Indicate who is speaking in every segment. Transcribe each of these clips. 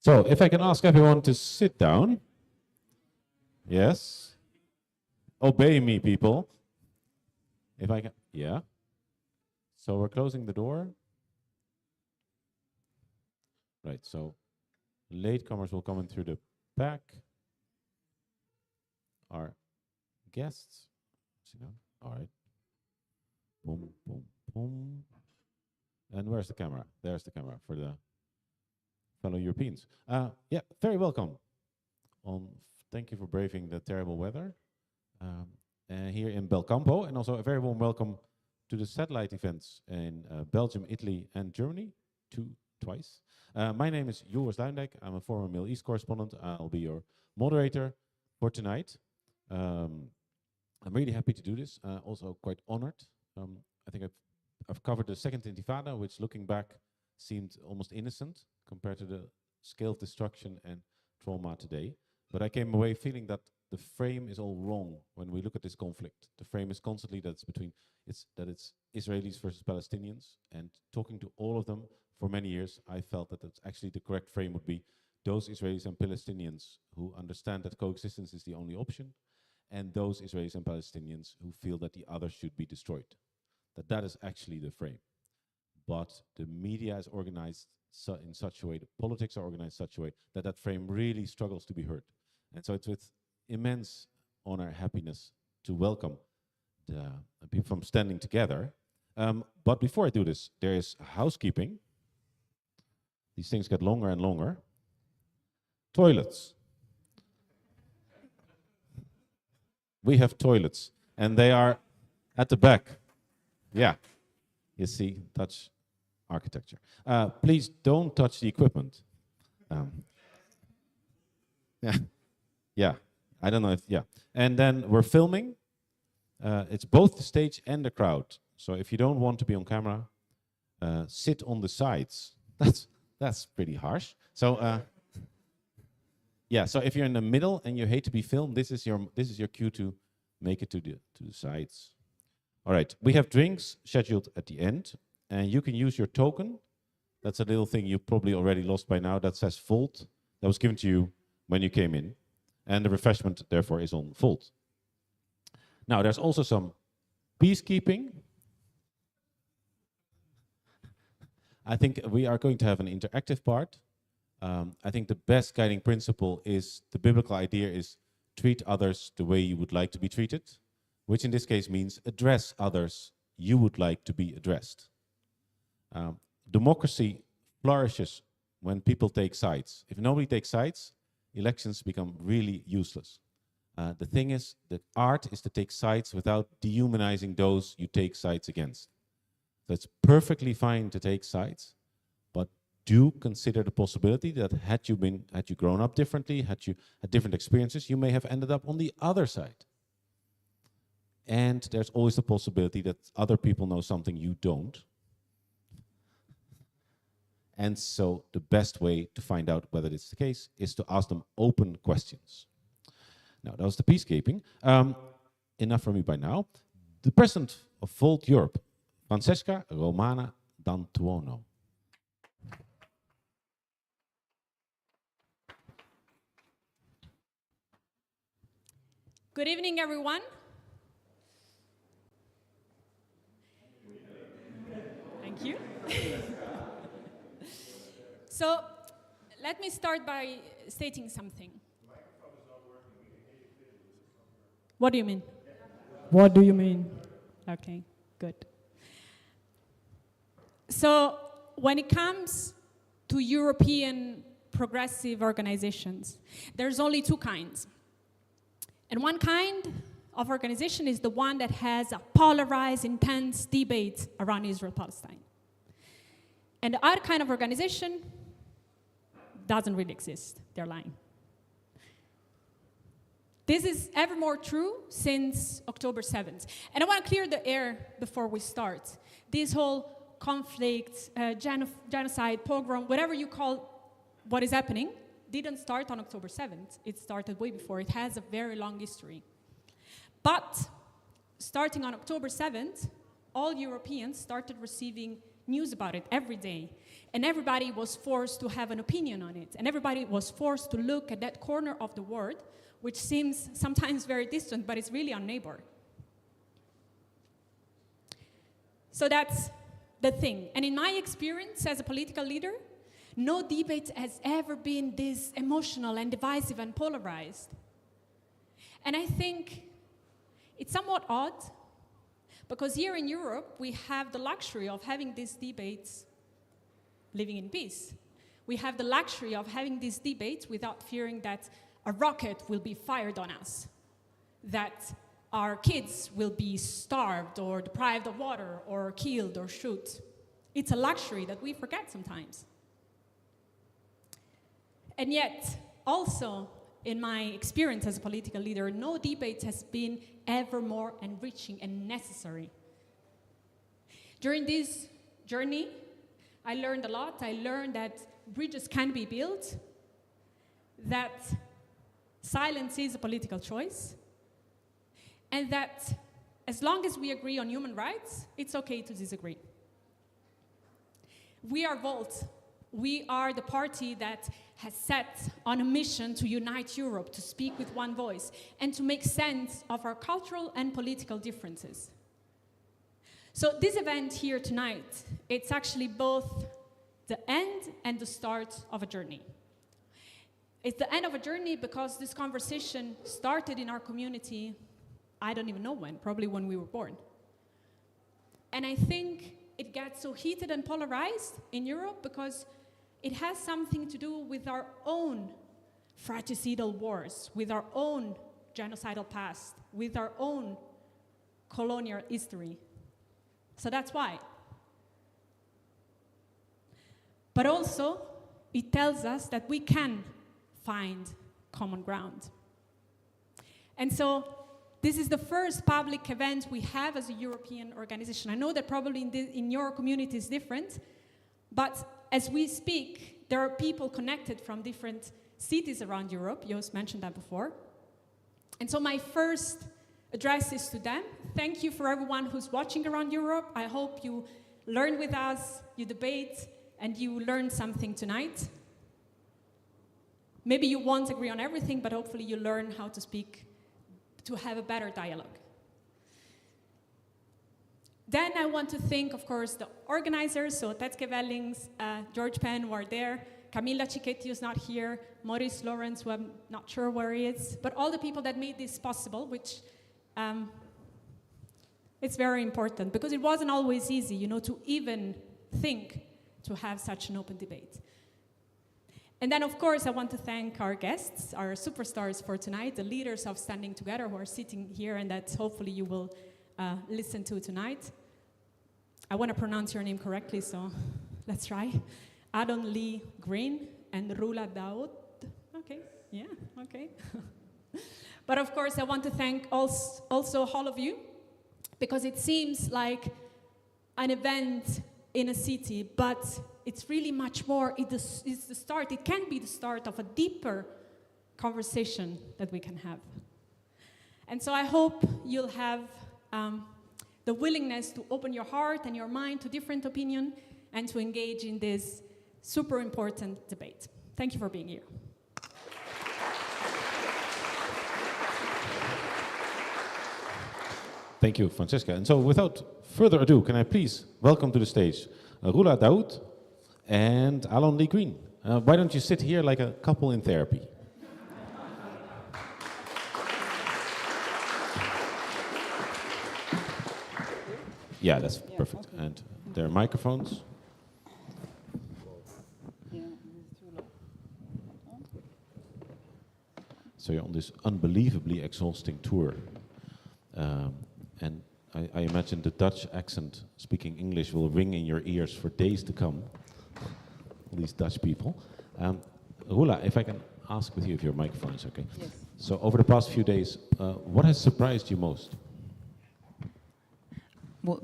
Speaker 1: So, if I can ask everyone to sit down. Yes. Obey me, people. If I can, yeah. So we're closing the door. Right, so latecomers will come in through the back. Our guests, sit down. All right. Boom, boom, boom. And where's the camera? There's the camera for the fellow Europeans. Yeah, very welcome. Thank you for braving the terrible weather here in Belcampo, and also a very warm welcome to the satellite events in Belgium, Italy, and Germany, twice. My name is Joris Luijendijk. I'm a former Middle East correspondent. I'll be your moderator for tonight. I'm really happy to do this. Also quite honored. I think I've covered the Second Intifada, which, looking back, seemed almost innocent compared to the scale of destruction and trauma today. But I came away feeling that the frame is all wrong when we look at this conflict. The frame is constantly that it's Israelis versus Palestinians, and talking to all of them for many years, I felt that that's actually the correct frame would be those Israelis and Palestinians who understand that coexistence is the only option, and those Israelis and Palestinians who feel that the other should be destroyed. That is actually the frame. But the media is organized in such a way, the politics are organized in such a way that that frame really struggles to be heard. And so it's with immense honor and happiness to welcome the people from Standing Together. But before I do this, there is housekeeping. These things get longer and longer. Toilets. We have toilets, and they are at the back. Yeah, you see, Dutch architecture. Please don't touch the equipment. Yeah, I don't know if, yeah. And then we're filming. It's both the stage and the crowd. So if you don't want to be on camera, sit on the sides. That's pretty harsh. So yeah, so if you're in the middle and you hate to be filmed, this is your cue to make it to the sides. All right, we have drinks scheduled at the end, and you can use your token. That's a little thing you probably already lost by now that says Volt. That was given to you when you came in, and the refreshment therefore is on Volt. Now there's also some peacekeeping. I think we are going to have an interactive part. I think the best guiding principle is the biblical idea is treat others the way you would like to be treated, which in this case means address others you would like to be addressed. Democracy flourishes when people take sides. If nobody takes sides, elections become really useless. The thing is, the art is to take sides without dehumanizing those you take sides against. So it's perfectly fine to take sides, but do consider the possibility that had you grown up differently, had you had different experiences, you may have ended up on the other side. And there's always the possibility that other people know something you don't. And so the best way to find out whether it's the case is to ask them open questions. Now, that was the peacekeeping. Enough from me by now. The president of Volt Europe, Francesca Romana D'Antuono.
Speaker 2: Good evening, everyone. Thank you. So, let me start by stating something. What do you mean? What do you mean? Okay, good. So, when it comes to European progressive organizations, there's only two kinds. And one kind of organization is the one that has a polarized, intense debate around Israel Palestine. And the other kind of organization doesn't really exist. They're lying. This is ever more true since October 7th. And I want to clear the air before we start. This whole conflict, genocide, pogrom, whatever you call what is happening, didn't start on October 7th. It started way before. It has a very long history. But starting on October 7th, all Europeans started receiving news about it every day. And everybody was forced to have an opinion on it. And everybody was forced to look at that corner of the world, which seems sometimes very distant, but it's really our neighbor. So that's the thing. And in my experience as a political leader, no debate has ever been this emotional and divisive and polarized. And I think it's somewhat odd, because here in Europe, we have the luxury of having these debates living in peace. We have the luxury of having these debates without fearing that a rocket will be fired on us, that our kids will be starved or deprived of water or killed or shot. It's a luxury that we forget sometimes. And yet, also, in my experience as a political leader, no debate has been ever more enriching and necessary. During this journey, I learned a lot. I learned that bridges can be built, that silence is a political choice, and that as long as we agree on human rights, it's okay to disagree. We are Volt. We are the party that has set on a mission to unite Europe, to speak with one voice, and to make sense of our cultural and political differences. So this event here tonight, it's actually both the end and the start of a journey. It's the end of a journey because this conversation started in our community, I don't even know when, probably when we were born. And I think it gets so heated and polarized in Europe because it has something to do with our own fratricidal wars, with our own genocidal past, with our own colonial history. So that's why. But also, it tells us that we can find common ground. And so, this is the first public event we have as a European organization. I know that probably in your community is different, but as we speak, there are people connected from different cities around Europe. Joost mentioned that before. And so my first address is to them. Thank you for everyone who's watching around Europe. I hope you learn with us, you debate, and you learn something tonight. Maybe you won't agree on everything, but hopefully you learn how to speak, to have a better dialogue. Then I want to thank, of course, the organizers, so Tetske Wellings, George Penn, who are there, Camilla Cicchetti, who's not here, Maurice Lawrence, who I'm not sure where he is, but all the people that made this possible, which it's very important, because it wasn't always easy, you know, to even think to have such an open debate. And then, of course, I want to thank our guests, our superstars for tonight, the leaders of Standing Together who are sitting here and that hopefully you will listen to tonight. I want to pronounce your name correctly, so let's try. Alon-Lee Green and Rula Daood. Okay, yeah, okay. But of course, I want to thank also all of you, because it seems like an event in a city, but it's really much more. It's the start. It can be the start of a deeper conversation that we can have. And so I hope you'll have the willingness to open your heart and your mind to different opinion and to engage in this super important debate. Thank you for being here.
Speaker 1: Thank you, Francesca. And so without further ado, can I please welcome to the stage Rula Daood and Alon-Lee Green. Why don't you sit here like a couple in therapy? Yeah, that's perfect. Okay. And there are microphones. So you're on this unbelievably exhausting tour. And I imagine the Dutch accent speaking English will ring in your ears for days to come. These Dutch people. Rula, if I can ask with you if your microphone is okay.
Speaker 3: Yes.
Speaker 1: So over the past few days, what has surprised you most?
Speaker 3: Well,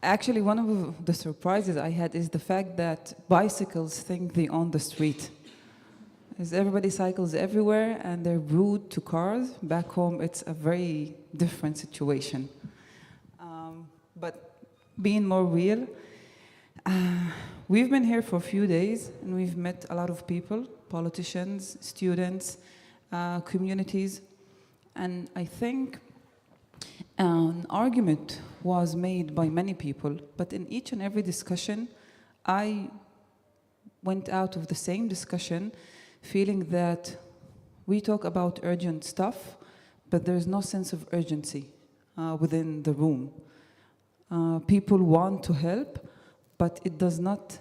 Speaker 3: actually, one of the surprises I had is the fact that bicycles think they own the street. As everybody cycles everywhere and they're rude to cars. Back home, it's a very different situation. But being more real, We've been here for a few days, and we've met a lot of people, politicians, students, communities, and I think an argument was made by many people, but in each and every discussion, I went out of the same discussion feeling that we talk about urgent stuff, but there's no sense of urgency within the room. People want to help, but it does not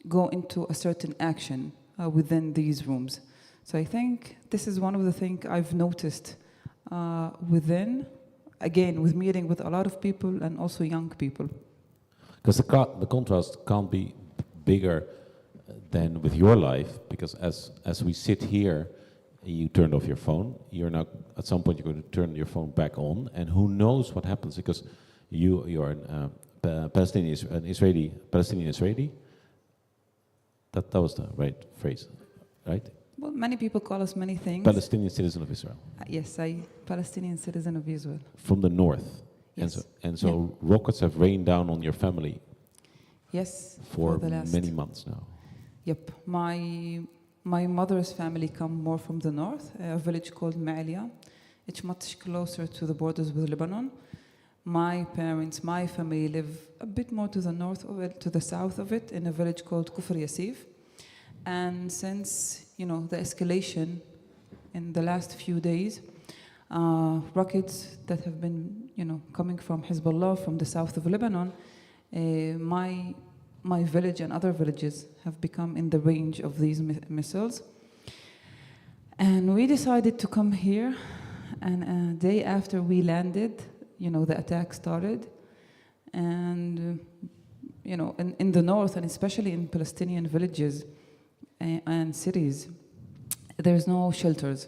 Speaker 3: go into a certain action within these rooms. So I think this is one of the things I've noticed within, again, with meeting with a lot of people and also young people.
Speaker 1: Because the contrast can't be bigger than with your life, because as we sit here, you turned off your phone. You're now, at some point, you're going to turn your phone back on, and who knows what happens, because you're an Israeli, Palestinian Israeli. That was the right phrase, right?
Speaker 3: Well, many people call us many things.
Speaker 1: Palestinian citizen of Israel.
Speaker 3: Yes, Palestinian citizen of Israel.
Speaker 1: From the north.
Speaker 3: Yes.
Speaker 1: And so rockets have rained down on your family.
Speaker 3: Yes.
Speaker 1: For
Speaker 3: the last
Speaker 1: many months now.
Speaker 3: Yep. My mother's family come more from the north, a village called Ma'alia. It's much closer to the borders with Lebanon. My parents, my family live a bit more to the north of it, to the south of it, in a village called Kufr Yassif. And since, the escalation in the last few days, rockets that have been, coming from Hezbollah, from the south of Lebanon, my village and other villages have become in the range of these missiles. And we decided to come here, and a day after we landed, the attack started. And, in the north, and especially in Palestinian villages and cities, there's no shelters.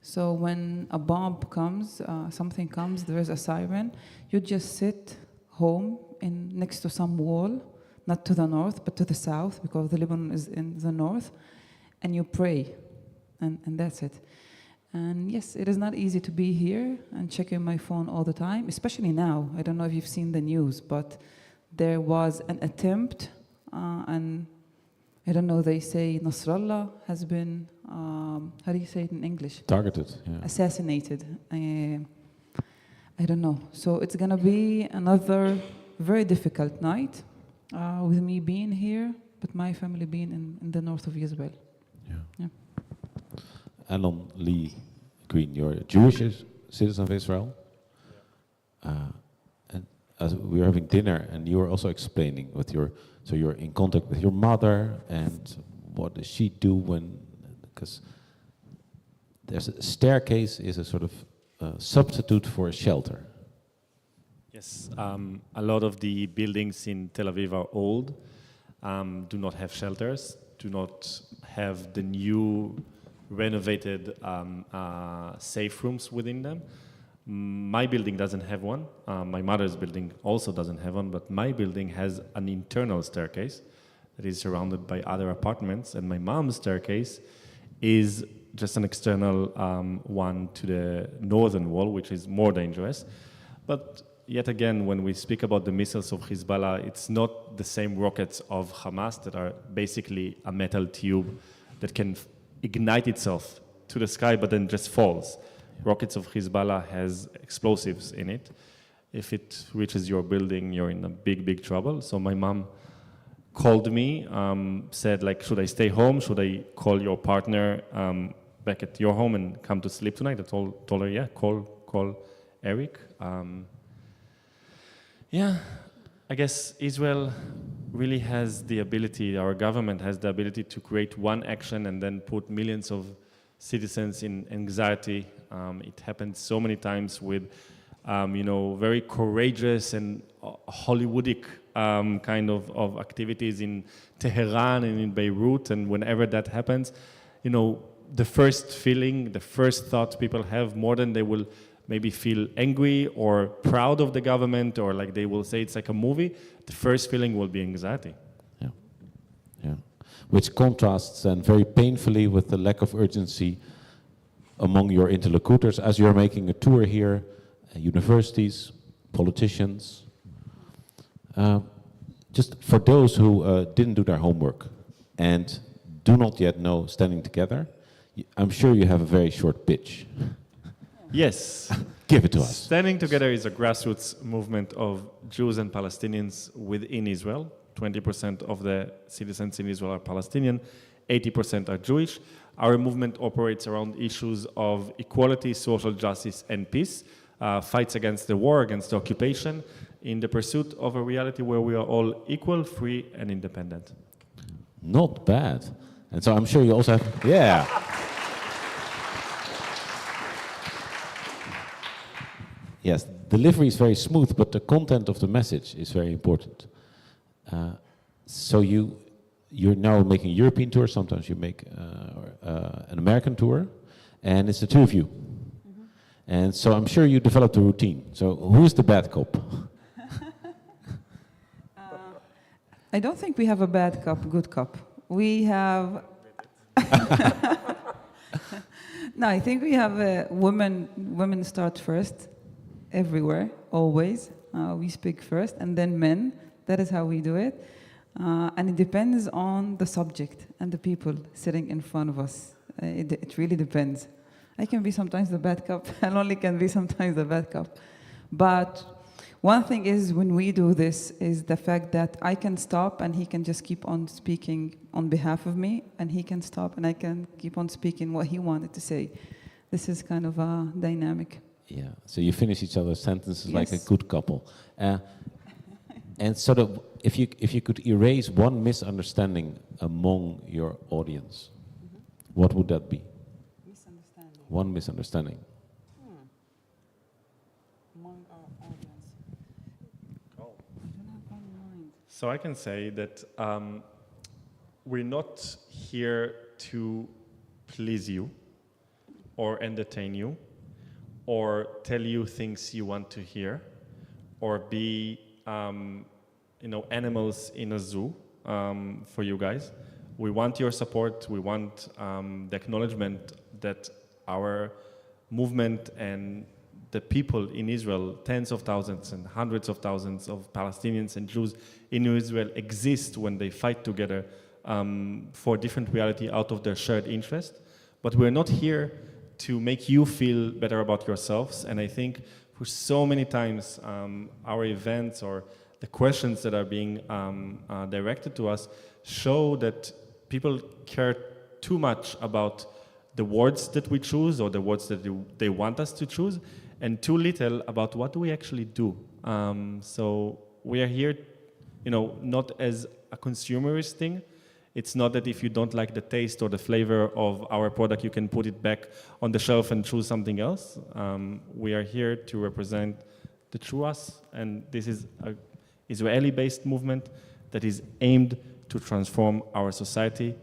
Speaker 3: So when a bomb comes, something comes, there is a siren, you just sit home next to some wall, not to the north, but to the south, because the Lebanon is in the north, and you pray, and that's it. And yes, it is not easy to be here and checking my phone all the time, especially now. I don't know if you've seen the news, but there was an attempt, and I don't know, they say Nasrallah has been, how do you say it in English?
Speaker 1: Targeted, yeah.
Speaker 3: Assassinated. I don't know. So it's going to be another very difficult night with me being here, but my family being in the north of Israel. Yeah.
Speaker 1: Alon-Lee Green, you're a Jewish citizen of Israel. And as we were having dinner, and you were also explaining so you're in contact with your mother, and what does she do because there's a staircase is a sort of substitute for a shelter.
Speaker 4: Yes, a lot of the buildings in Tel Aviv are old, do not have shelters, do not have the new renovated safe rooms within them. My building doesn't have one. My mother's building also doesn't have one, but my building has an internal staircase that is surrounded by other apartments, and my mom's staircase is just an external one to the northern wall, which is more dangerous. But yet again, when we speak about the missiles of Hezbollah, it's not the same rockets of Hamas that are basically a metal tube that can ignite itself to the sky but then just falls. Rockets of Hezbollah has explosives in it. If it reaches your building, you're in a big, big trouble. So my mom called me, said, should I stay home? Should I call your partner back at your home and come to sleep tonight? I told her, yeah, call Eric. I guess Israel really has the ability, our government has the ability to create one action and then put millions of citizens in anxiety. It happened so many times with, very courageous and Hollywoodic kind of activities in Tehran and in Beirut. And whenever that happens, the first feeling, the first thought people have, more than they will maybe feel angry or proud of the government, or they will say it's like a movie, the first feeling will be anxiety.
Speaker 1: Yeah. Which contrasts then very painfully with the lack of urgency among your interlocutors as you're making a tour here, universities, politicians. just for those who didn't do their homework and do not yet know Standing Together, I'm sure you have a very short pitch.
Speaker 4: Yes.
Speaker 1: Give it to us.
Speaker 4: Standing Together is a grassroots movement of Jews and Palestinians within Israel. 20% of the citizens in Israel are Palestinian, 80% are Jewish. Our movement operates around issues of equality, social justice, and peace, fights against the war, against the occupation, in the pursuit of a reality where we are all equal, free, and independent.
Speaker 1: Not bad. And so I'm sure you also have, yeah. Yes, delivery is very smooth, but the content of the message is very important. So you're now making a European tour, sometimes you make an American tour, and it's the two of you. Mm-hmm. And so I'm sure you developed a routine. So who's the bad cop?
Speaker 3: I don't think we have a bad cop, good cop. We have... No, I think we have women start first, everywhere, always. We speak first, and then men. That is how we do it. And it depends on the subject and the people sitting in front of us. It really depends. I can be sometimes the bad cop, Alon-Lee can be sometimes the bad cop. But one thing is, when we do this, is the fact that I can stop and he can just keep on speaking on behalf of me, and he can stop and I can keep on speaking what he wanted to say. This is kind of a dynamic.
Speaker 1: Yeah, so you finish each other's sentences
Speaker 3: Yes.
Speaker 1: like a good couple. And sort of, if you could erase one misunderstanding among your audience, what would that be?
Speaker 3: Misunderstanding.
Speaker 1: One misunderstanding.
Speaker 3: Among our audience. I don't have one in mind.
Speaker 4: So I can say that we're not here to please you or entertain you or tell you things you want to hear or be animals in a zoo for you guys. We want your support. We want the acknowledgement that our movement and the people in Israel, tens of thousands and hundreds of thousands of Palestinians and Jews in Israel exist when they fight together for a different reality out of their shared interest. But we're not here to make you feel better about yourselves. And I think for so many times, our events or the questions that are being directed to us show that people care too much about the words that we choose or the words that they want us to choose, and too little about what do we actually do. So we are here, not as a consumerist thing. It's not that if you don't like the taste or the flavor of our product, you can put it back on the shelf and choose something else. We are here to represent the true us, and this is an Israeli-based movement that is aimed to transform our society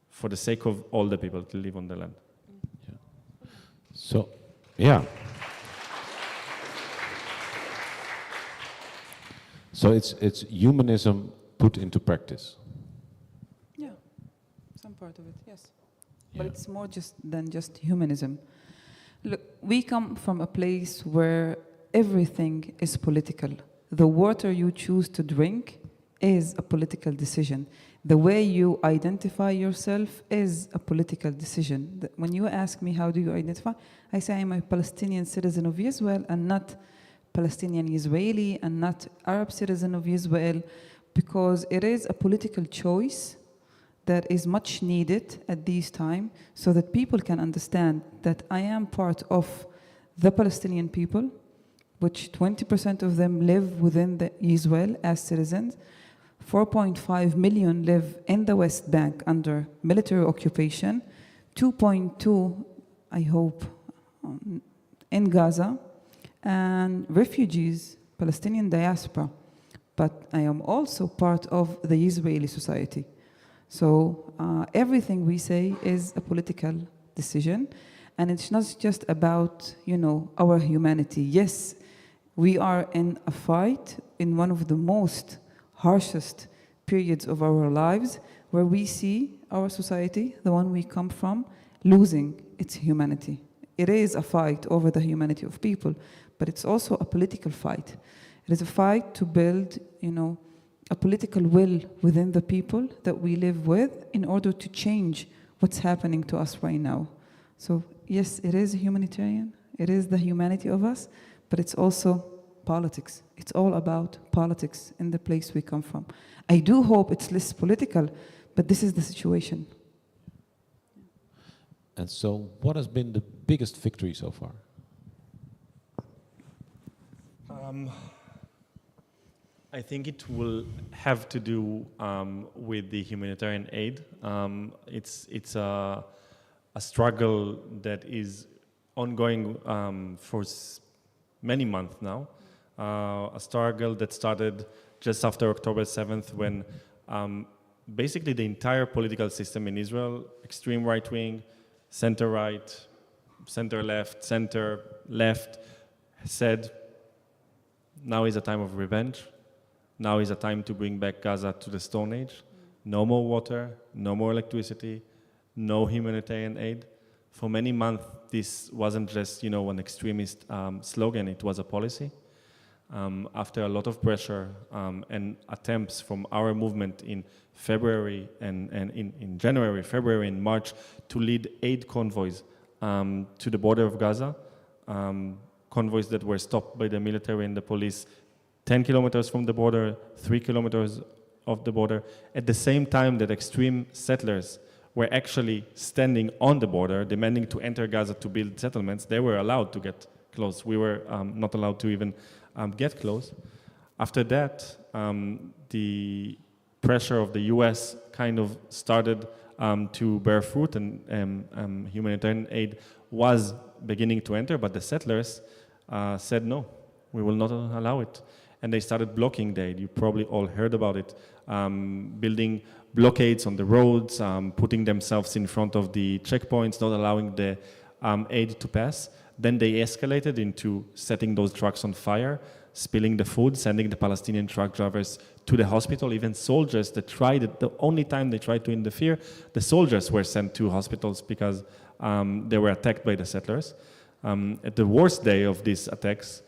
Speaker 4: for the sake of all the people that live on the land.
Speaker 1: Yeah. So, yeah. So it's humanism put into practice.
Speaker 3: Yeah, some part of it, yes.
Speaker 1: Yeah.
Speaker 3: But it's more than just humanism. Look, we come from a place where everything is political. The water you choose to drink is a political decision. The way you identify yourself is a political decision. When you ask me, how do you identify? I say I'm a Palestinian citizen of Israel and not Palestinian Israeli and not Arab citizen of Israel, because it is a political choice that is much needed at this time so that people can understand that I am part of the Palestinian people, which 20% of them live within Israel as citizens. 4.5 million live in the West Bank under military occupation. 2.2, I hope, in Gaza. And refugees, Palestinian diaspora. But I am also part of the Israeli society. So everything we say is a political decision. And it's not just about, our humanity. Yes, we are in a fight in one of the most harshest periods of our lives, where we see our society, the one we come from, losing its humanity. It is a fight over the humanity of people, but it's also a political fight. It is a fight to build, a political will within the people that we live with in order to change what's happening to us right now. So yes, it is humanitarian, it is the humanity of us, but it's also politics. It's all about politics in the place we come from. I do hope it's less political, but this is the situation.
Speaker 1: And so what has been the biggest victory so far?
Speaker 4: I think it will have to do with the humanitarian aid. It's a struggle that is ongoing for many months now. A struggle that started just after October 7th when basically the entire political system in Israel, extreme right-wing, center-right, center-left, center-left, said, now is a time of revenge. Now is a time to bring back Gaza to the Stone Age. No more water, no more electricity, no humanitarian aid. For many months, this wasn't just, an extremist slogan, it was a policy. After a lot of pressure and attempts from our movement in February and in January, February and March to lead aid convoys to the border of Gaza, convoys that were stopped by the military and the police 10 kilometers from the border, 3 kilometers of the border, at the same time that extreme settlers were actually standing on the border, demanding to enter Gaza to build settlements. They were allowed to get close. We were not allowed to even get close. After that, the pressure of the US kind of started to bear fruit, and humanitarian aid was beginning to enter, but the settlers said, no, we will not allow it. And they started blocking the aid. You probably all heard about it, building blockades on the roads, putting themselves in front of the checkpoints, not allowing the aid to pass. Then they escalated into setting those trucks on fire, spilling the food, sending the Palestinian truck drivers to the hospital. Even soldiers that tried it, the only time they tried to interfere, the soldiers were sent to hospitals because they were attacked by the settlers. At the worst day of these attacks,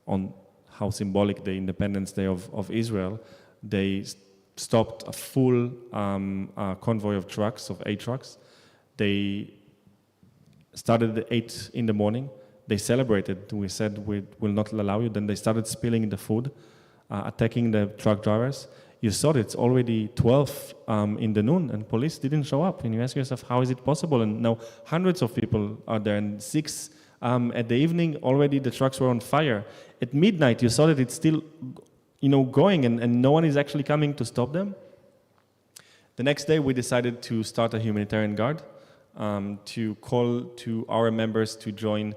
Speaker 4: on how symbolic the Independence Day of Israel, they stopped a full convoy of trucks, of 8 trucks. They started at 8 in the morning. They celebrated. We said we will not allow you. Then they started spilling the food, attacking the truck drivers. You saw it, it's already 12 in the noon and police didn't show up. And you ask yourself, how is it possible? And now hundreds of people are there, and 6 at the evening, already the trucks were on fire. At midnight, you saw that it's still going, and no one is actually coming to stop them. The next day, we decided to start a humanitarian guard, to call to our members to join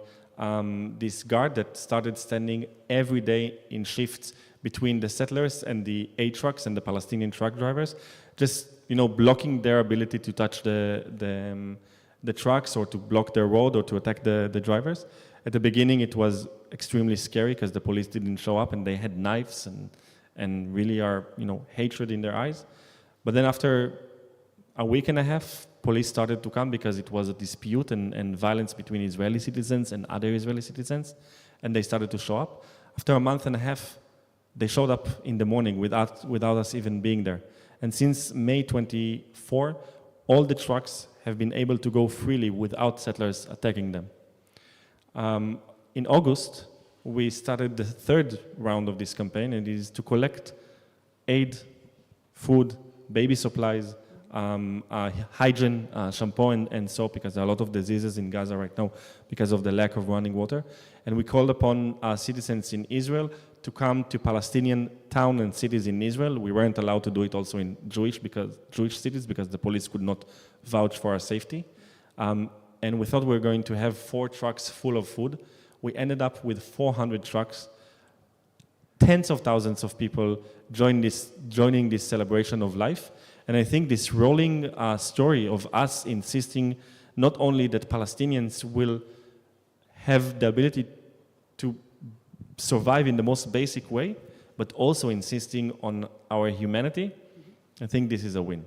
Speaker 4: this guard that started standing every day in shifts between the settlers and the aid trucks and the Palestinian truck drivers, just blocking their ability to touch the trucks or to block their road or to attack the drivers. At the beginning, it was extremely scary because the police didn't show up and they had knives and really are, hatred in their eyes. But then after a week and a half, police started to come because it was a dispute and violence between Israeli citizens and other Israeli citizens, and they started to show up. After a month and a half, they showed up in the morning without us even being there. And since May 24, all the trucks have been able to go freely without settlers attacking them. In August, we started the 3rd round of this campaign, and it is to collect aid, food, baby supplies, hygiene, shampoo and soap, because there are a lot of diseases in Gaza right now because of the lack of running water. And we called upon citizens in Israel to come to Palestinian towns and cities in Israel. We weren't allowed to do it also in Jewish cities because the police could not vouch for our safety. And we thought we were going to have 4 trucks full of food. We ended up with 400 trucks. Tens of thousands of people joining this celebration of life. And I think this rolling story of us insisting not only that Palestinians will have the ability to survive in the most basic way, but also insisting on our humanity, I think this is a win.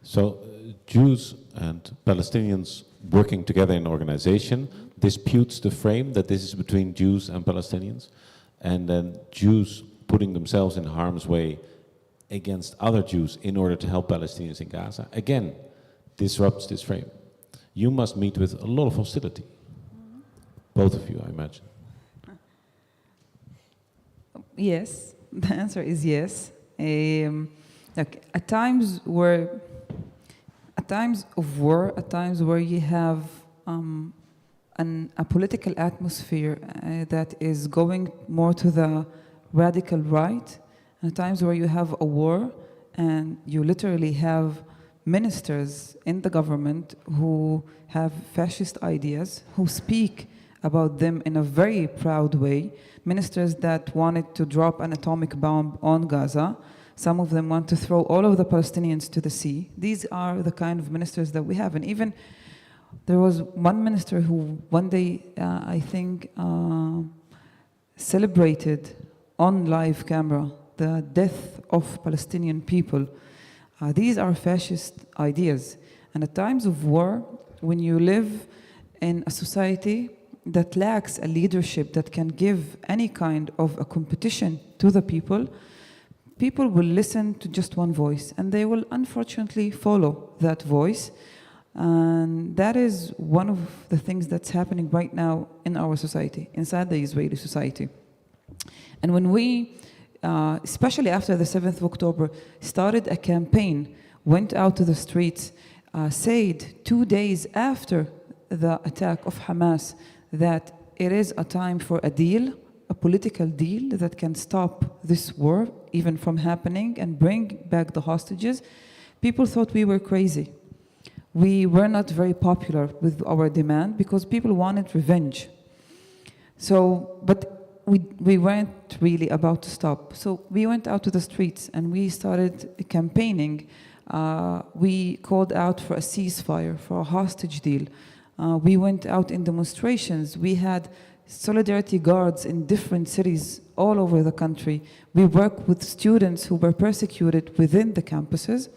Speaker 1: So Jews and Palestinians working together in an organization disputes the frame that this is between Jews and Palestinians, and then Jews putting themselves in harm's way against other Jews in order to help Palestinians in Gaza, again, disrupts this frame. You must meet with a lot of hostility. Both of you, I imagine.
Speaker 3: Yes, the answer is yes. Look, at times of war, at times where you have a political atmosphere that is going more to the radical right, and at times where you have a war and you literally have ministers in the government who have fascist ideas, who speak about them in a very proud way, ministers that wanted to drop an atomic bomb on Gaza. Some of them want to throw all of the Palestinians to the sea. These are the kind of ministers that we have. And even there was one minister who one day, I think, celebrated on live camera the death of Palestinian people. These are fascist ideas. And at times of war, when you live in a society that lacks a leadership that can give any kind of a competition to the people, people will listen to just one voice, and they will unfortunately follow that voice. And that is one of the things that's happening right now in our society, inside the Israeli society. And when we, especially after the 7th of October, started a campaign, went out to the streets, said 2 days after the attack of Hamas that it is a time for a deal, a political deal that can stop this war even from happening and bring back the hostages, people thought we were crazy. We were not very popular with our demand because people wanted revenge. So, but we weren't really about to stop. So we went out to the streets and we started campaigning. We called out for a ceasefire, for a hostage deal. We went out in demonstrations. We had solidarity guards in different cities all over the country. We worked with students who were persecuted within the campuses,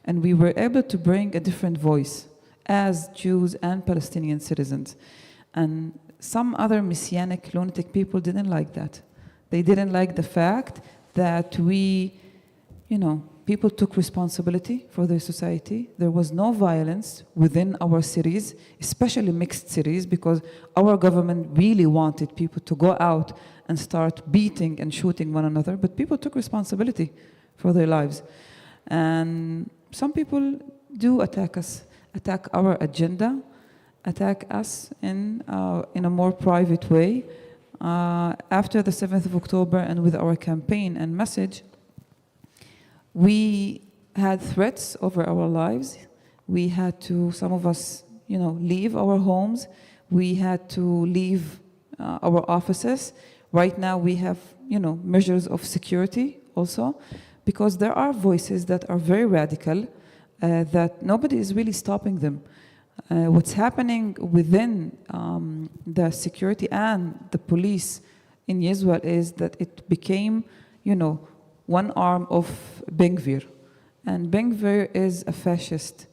Speaker 3: and we were able to bring a different voice as Jews and Palestinian citizens. And some other messianic, lunatic people didn't like that. They didn't like the fact that we, people took responsibility for their society. There was no violence within our cities, especially mixed cities, because our government really wanted people to go out and start beating and shooting one another, but people took responsibility for their lives. And some people do attack us, attack our agenda, attack us in a more private way. After the 7th of October and with our campaign and message, we had threats over our lives. We had to, some of us, leave our homes. We had to leave our offices. Right now we have, measures of security also, because there are voices that are very radical, that nobody is really stopping them. What's happening within the security and the police in Israel is that it became, one arm of Ben-Gvir. And Ben-Gvir is a fascist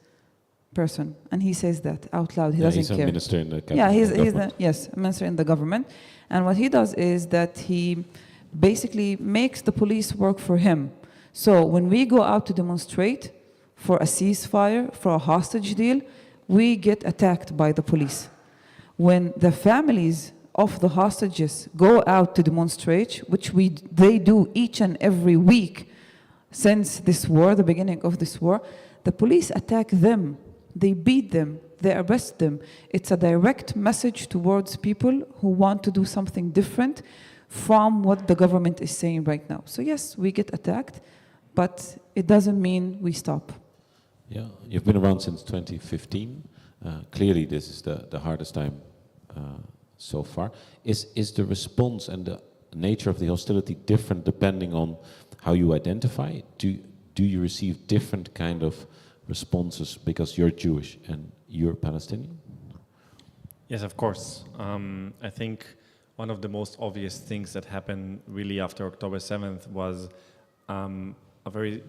Speaker 3: person, and he says that out loud. He doesn't care.
Speaker 1: He's a minister in the government.
Speaker 3: Yeah, he's a minister in the government. And what he does is that he basically makes the police work for him. So when we go out to demonstrate for a ceasefire, for a hostage deal, we get attacked by the police. When the families of the hostages go out to demonstrate, which they do each and every week since this war, the beginning of this war, the police attack them, they beat them, they arrest them. It's a direct message towards people who want to do something different from what the government is saying right now. So yes, we get attacked, but it doesn't mean we stop.
Speaker 1: Yeah, you've been around since 2015. Clearly this is the hardest time so far. Is the response and the nature of the hostility different depending on how you identify? Do you receive different kind of responses because you're Jewish and you're Palestinian?
Speaker 4: Yes, of course. I think one of the most obvious things that happened really after October 7th was a very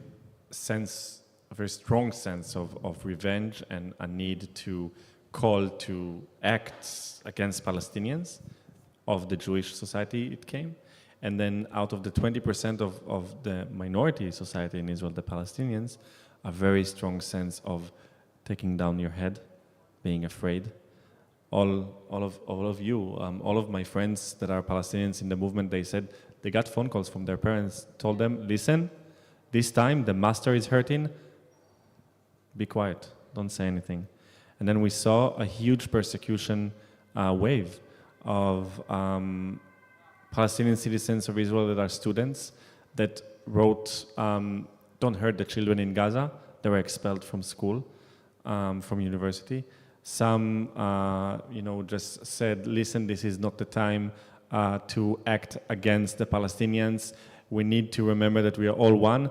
Speaker 4: strong sense of revenge and a need to call to act against Palestinians of the Jewish society it came. And then out of the 20% of the minority society in Israel, the Palestinians, a very strong sense of taking down your head, being afraid. All of you, all of my friends that are Palestinians in the movement, they said they got phone calls from their parents, told them, listen, this time the master is hurting, be quiet, don't say anything. And then we saw a huge persecution wave of Palestinian citizens of Israel that are students that wrote, don't hurt the children in Gaza. They were expelled from school, from university. Some, just said, listen, this is not the time to act against the Palestinians. We need to remember that we are all one.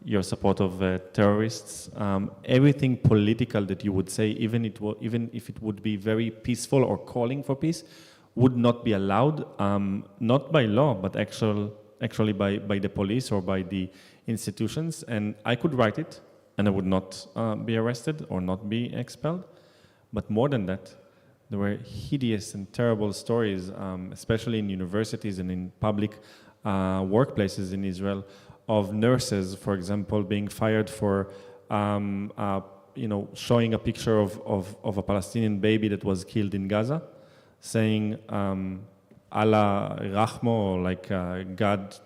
Speaker 4: Your support of terrorists. Everything political that you would say, even if it would be very peaceful or calling for peace, would not be allowed, not by law, but actually by the police or by the institutions. And I could write it, and I would not be arrested or not be expelled. But more than that, there were hideous and terrible stories, especially in universities and in public workplaces in Israel, of nurses, for example, being fired for showing a picture of a Palestinian baby that was killed in Gaza, saying Allah Rahmo, or like God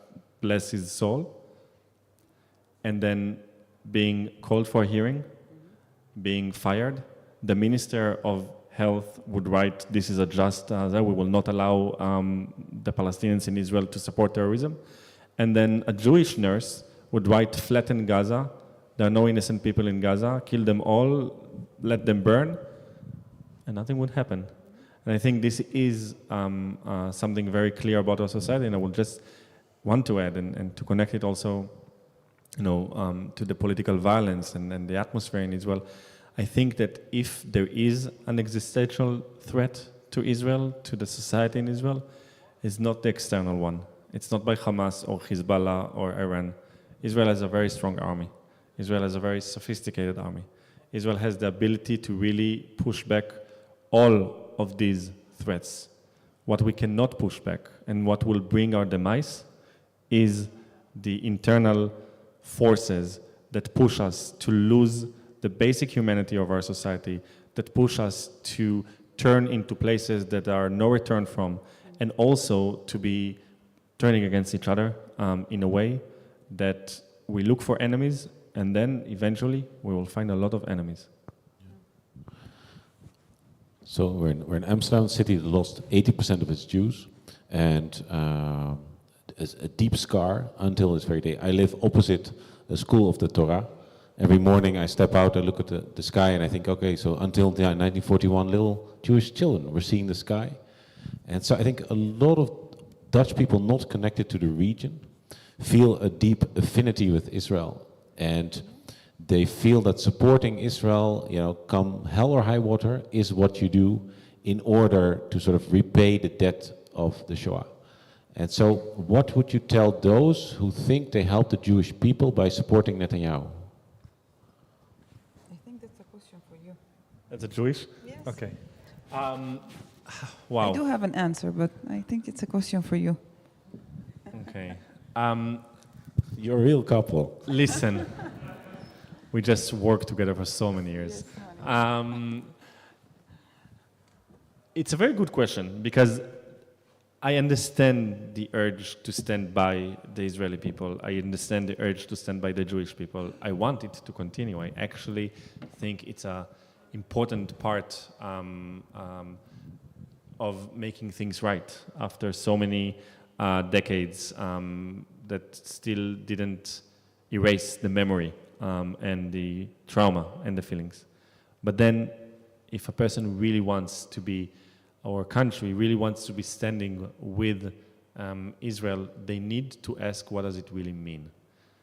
Speaker 4: bless his soul, and then being called for a hearing, being fired. The Minister of Health would write, this is a just, we will not allow the Palestinians in Israel to support terrorism. And then a Jewish nurse would write, flatten Gaza, there are no innocent people in Gaza, kill them all, let them burn, and nothing would happen. And I think this is something very clear about our society, and I would just want to add, and to connect it also to the political violence and the atmosphere in Israel. I think that if there is an existential threat to Israel, to the society in Israel, it's not the external one. It's not by Hamas or Hezbollah or Iran. Israel has a very strong army. Israel has a very sophisticated army. Israel has the ability to really push back all of these threats. What we cannot push back and what will bring our demise is the internal forces that push us to lose the basic humanity of our society, that push us to turn into places that are no return from, and also to be turning against each other in a way that we look for enemies, and then eventually we will find a lot of enemies.
Speaker 1: So we're in Amsterdam, a city that lost 80% of its Jews, and a deep scar until this very day. I live opposite the school of the Torah. Every morning I step out, I look at the sky, and I think, okay, so until 1941, little Jewish children were seeing the sky. And so I think a lot of Dutch people not connected to the region feel a deep affinity with Israel. And they feel that supporting Israel, come hell or high water, is what you do in order to sort of repay the debt of the Shoah. And so what would you tell those who think they help the Jewish people by supporting Netanyahu?
Speaker 3: I think that's a question for you.
Speaker 4: That's a Jewish?
Speaker 3: Yes.
Speaker 4: Okay. Wow.
Speaker 3: I do have an answer, but I think it's a question for you.
Speaker 4: Okay.
Speaker 1: You're a real couple.
Speaker 4: Listen, we just worked together for so many years. It's a very good question, because I understand the urge to stand by the Israeli people. I understand the urge to stand by the Jewish people. I want it to continue. I actually think it's an important part of making things right after so many decades that still didn't erase the memory and the trauma and the feelings. But then if a person really wants to be, our country really wants to be standing with Israel, they need to ask, what does it really mean?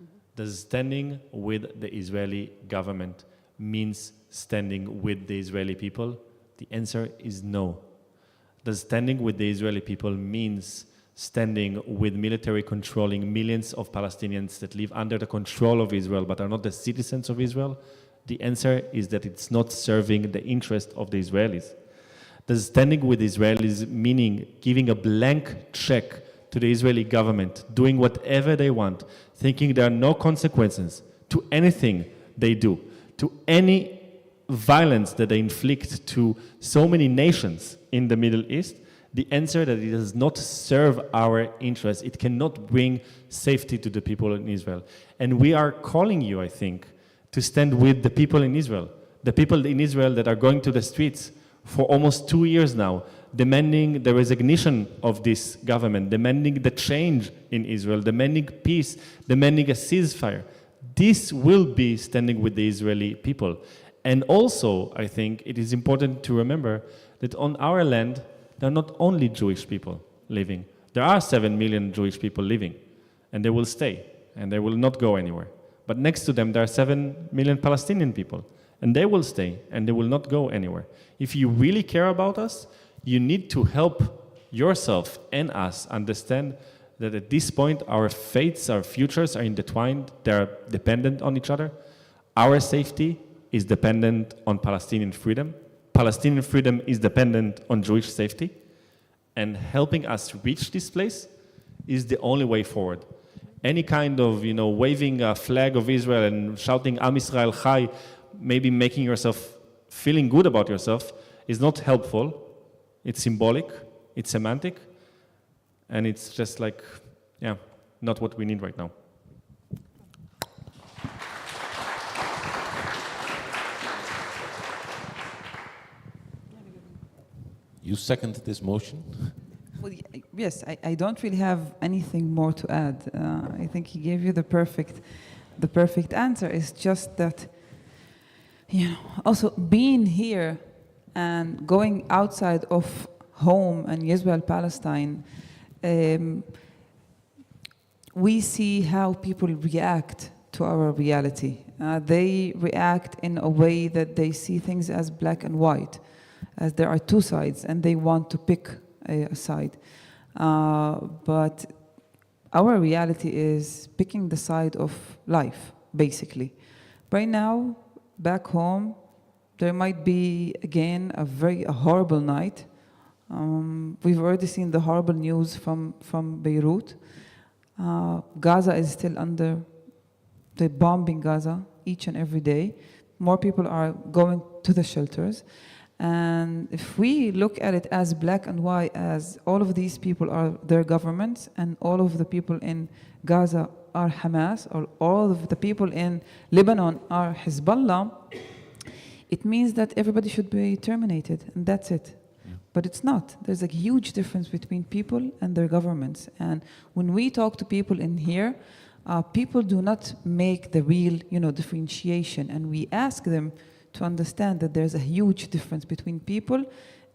Speaker 4: Mm-hmm. Does standing with the Israeli government means standing with the Israeli people? The answer is no. Does standing with the Israeli people means standing with military controlling millions of Palestinians that live under the control of Israel but are not the citizens of Israel? The answer is that it's not serving the interest of the Israelis. The standing with the Israelis meaning giving a blank check to the Israeli government, doing whatever they want, thinking there are no consequences to anything they do, to any violence that they inflict to so many nations in the Middle East. The answer that it does not serve our interests. It cannot bring safety to the people in Israel. And we are calling you, I think, to stand with the people in Israel. The people in Israel that are going to the streets for almost 2 years now, demanding the resignation of this government, demanding the change in Israel, demanding peace, demanding a ceasefire. This will be standing with the Israeli people. And also, I think it is important to remember that on our land, there are not only Jewish people living. There are 7 million Jewish people living, and they will stay, and they will not go anywhere. But next to them, there are 7 million Palestinian people, and they will stay, and they will not go anywhere. If you really care about us, you need to help yourself and us understand that at this point, our fates, our futures are intertwined, they're dependent on each other. Our safety is dependent on Palestinian freedom. Palestinian freedom is dependent on Jewish safety, and helping us reach this place is the only way forward. Any kind of, waving a flag of Israel and shouting Am Israel Chai, maybe making yourself feeling good about yourself, is not helpful. It's symbolic, it's semantic, and it's just like, not what we need right now.
Speaker 1: You second this motion?
Speaker 3: Well, yes, I don't really have anything more to add. I think he gave you the perfect answer. It's just that, also being here and going outside of home and Israel Palestine, we see how people react to our reality. They react in a way that they see things as black and white, as there are two sides, and they want to pick a side. But our reality is picking the side of life, basically. Right now, back home, there might be, again, a horrible night. We've already seen the horrible news from Beirut. Gaza is still under the bombing Gaza each and every day. More people are going to the shelters. And if we look at it as black and white, as all of these people are their governments and all of the people in Gaza are Hamas, or all of the people in Lebanon are Hezbollah, it means that everybody should be terminated, and that's it. Yeah. But it's not. There's a huge difference between people and their governments. And when we talk to people in here, people do not make the real, differentiation, and we ask them to understand that there's a huge difference between people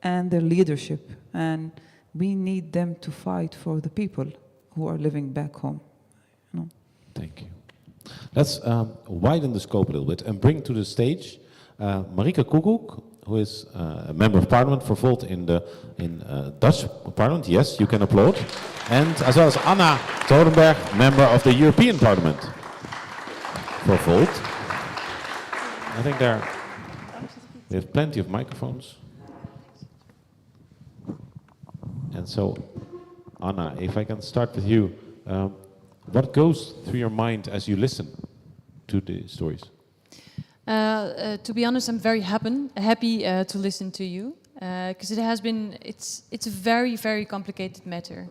Speaker 3: and their leadership, and we need them to fight for the people who are living back home.
Speaker 1: Thank you. Let's widen the scope a little bit and bring to the stage Marika Koekoek, who is a member of parliament for Volt in Dutch parliament. Yes, you can applaud. And as well as Anna Torenberg, member of the European Parliament for Volt. I think we have plenty of microphones. And so, Anna, if I can start with you, what goes through your mind as you listen to the stories?
Speaker 5: To be honest, I'm very happy to listen to you, because it's a very, very complicated matter.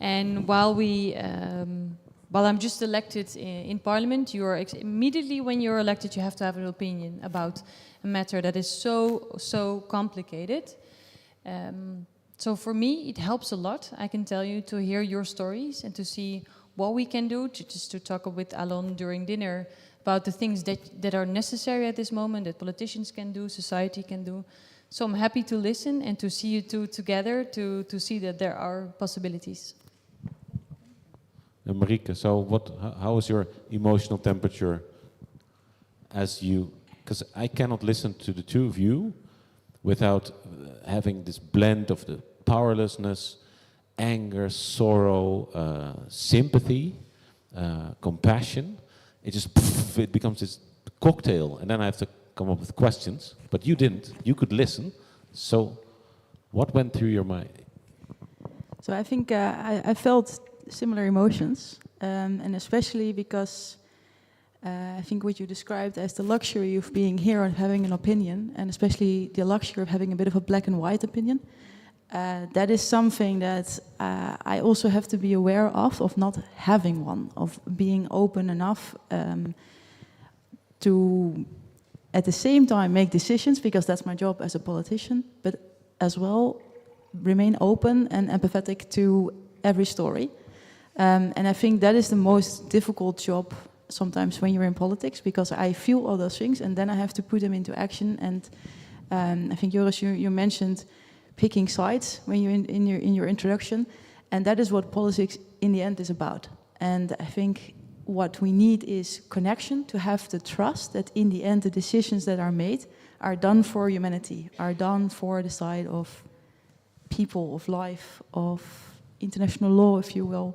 Speaker 5: And while I'm just elected in Parliament, immediately when you're elected, you have to have an opinion about a matter that is so complicated. So for me, it helps a lot, I can tell you, to hear your stories and to see what we can do, just to talk with Alon during dinner about the things that are necessary at this moment, that politicians can do, society can do. So I'm happy to listen and to see you two together, to see that there are possibilities.
Speaker 1: And Marika, so how is your emotional temperature as you, because I cannot listen to the two of you without having this blend of the powerlessness, anger, sorrow, sympathy, compassion. It becomes this cocktail, and then I have to come up with questions. But you didn't. You could listen. So, what went through your mind?
Speaker 6: So I think I felt similar emotions, and especially because I think what you described as the luxury of being here and having an opinion, and especially the luxury of having a bit of a black and white opinion, that is something that I also have to be aware of not having one, of being open enough to, at the same time, make decisions, because that's my job as a politician, but as well remain open and empathetic to every story. And I think that is the most difficult job sometimes when you're in politics, because I feel all those things and then I have to put them into action. And I think, Joris, you mentioned picking sides when you in your introduction, and that is what politics in the end is about. And I think what we need is connection, to have the trust that in the end the decisions that are made are done for humanity, are done for the side of people, of life, of international law, if you will.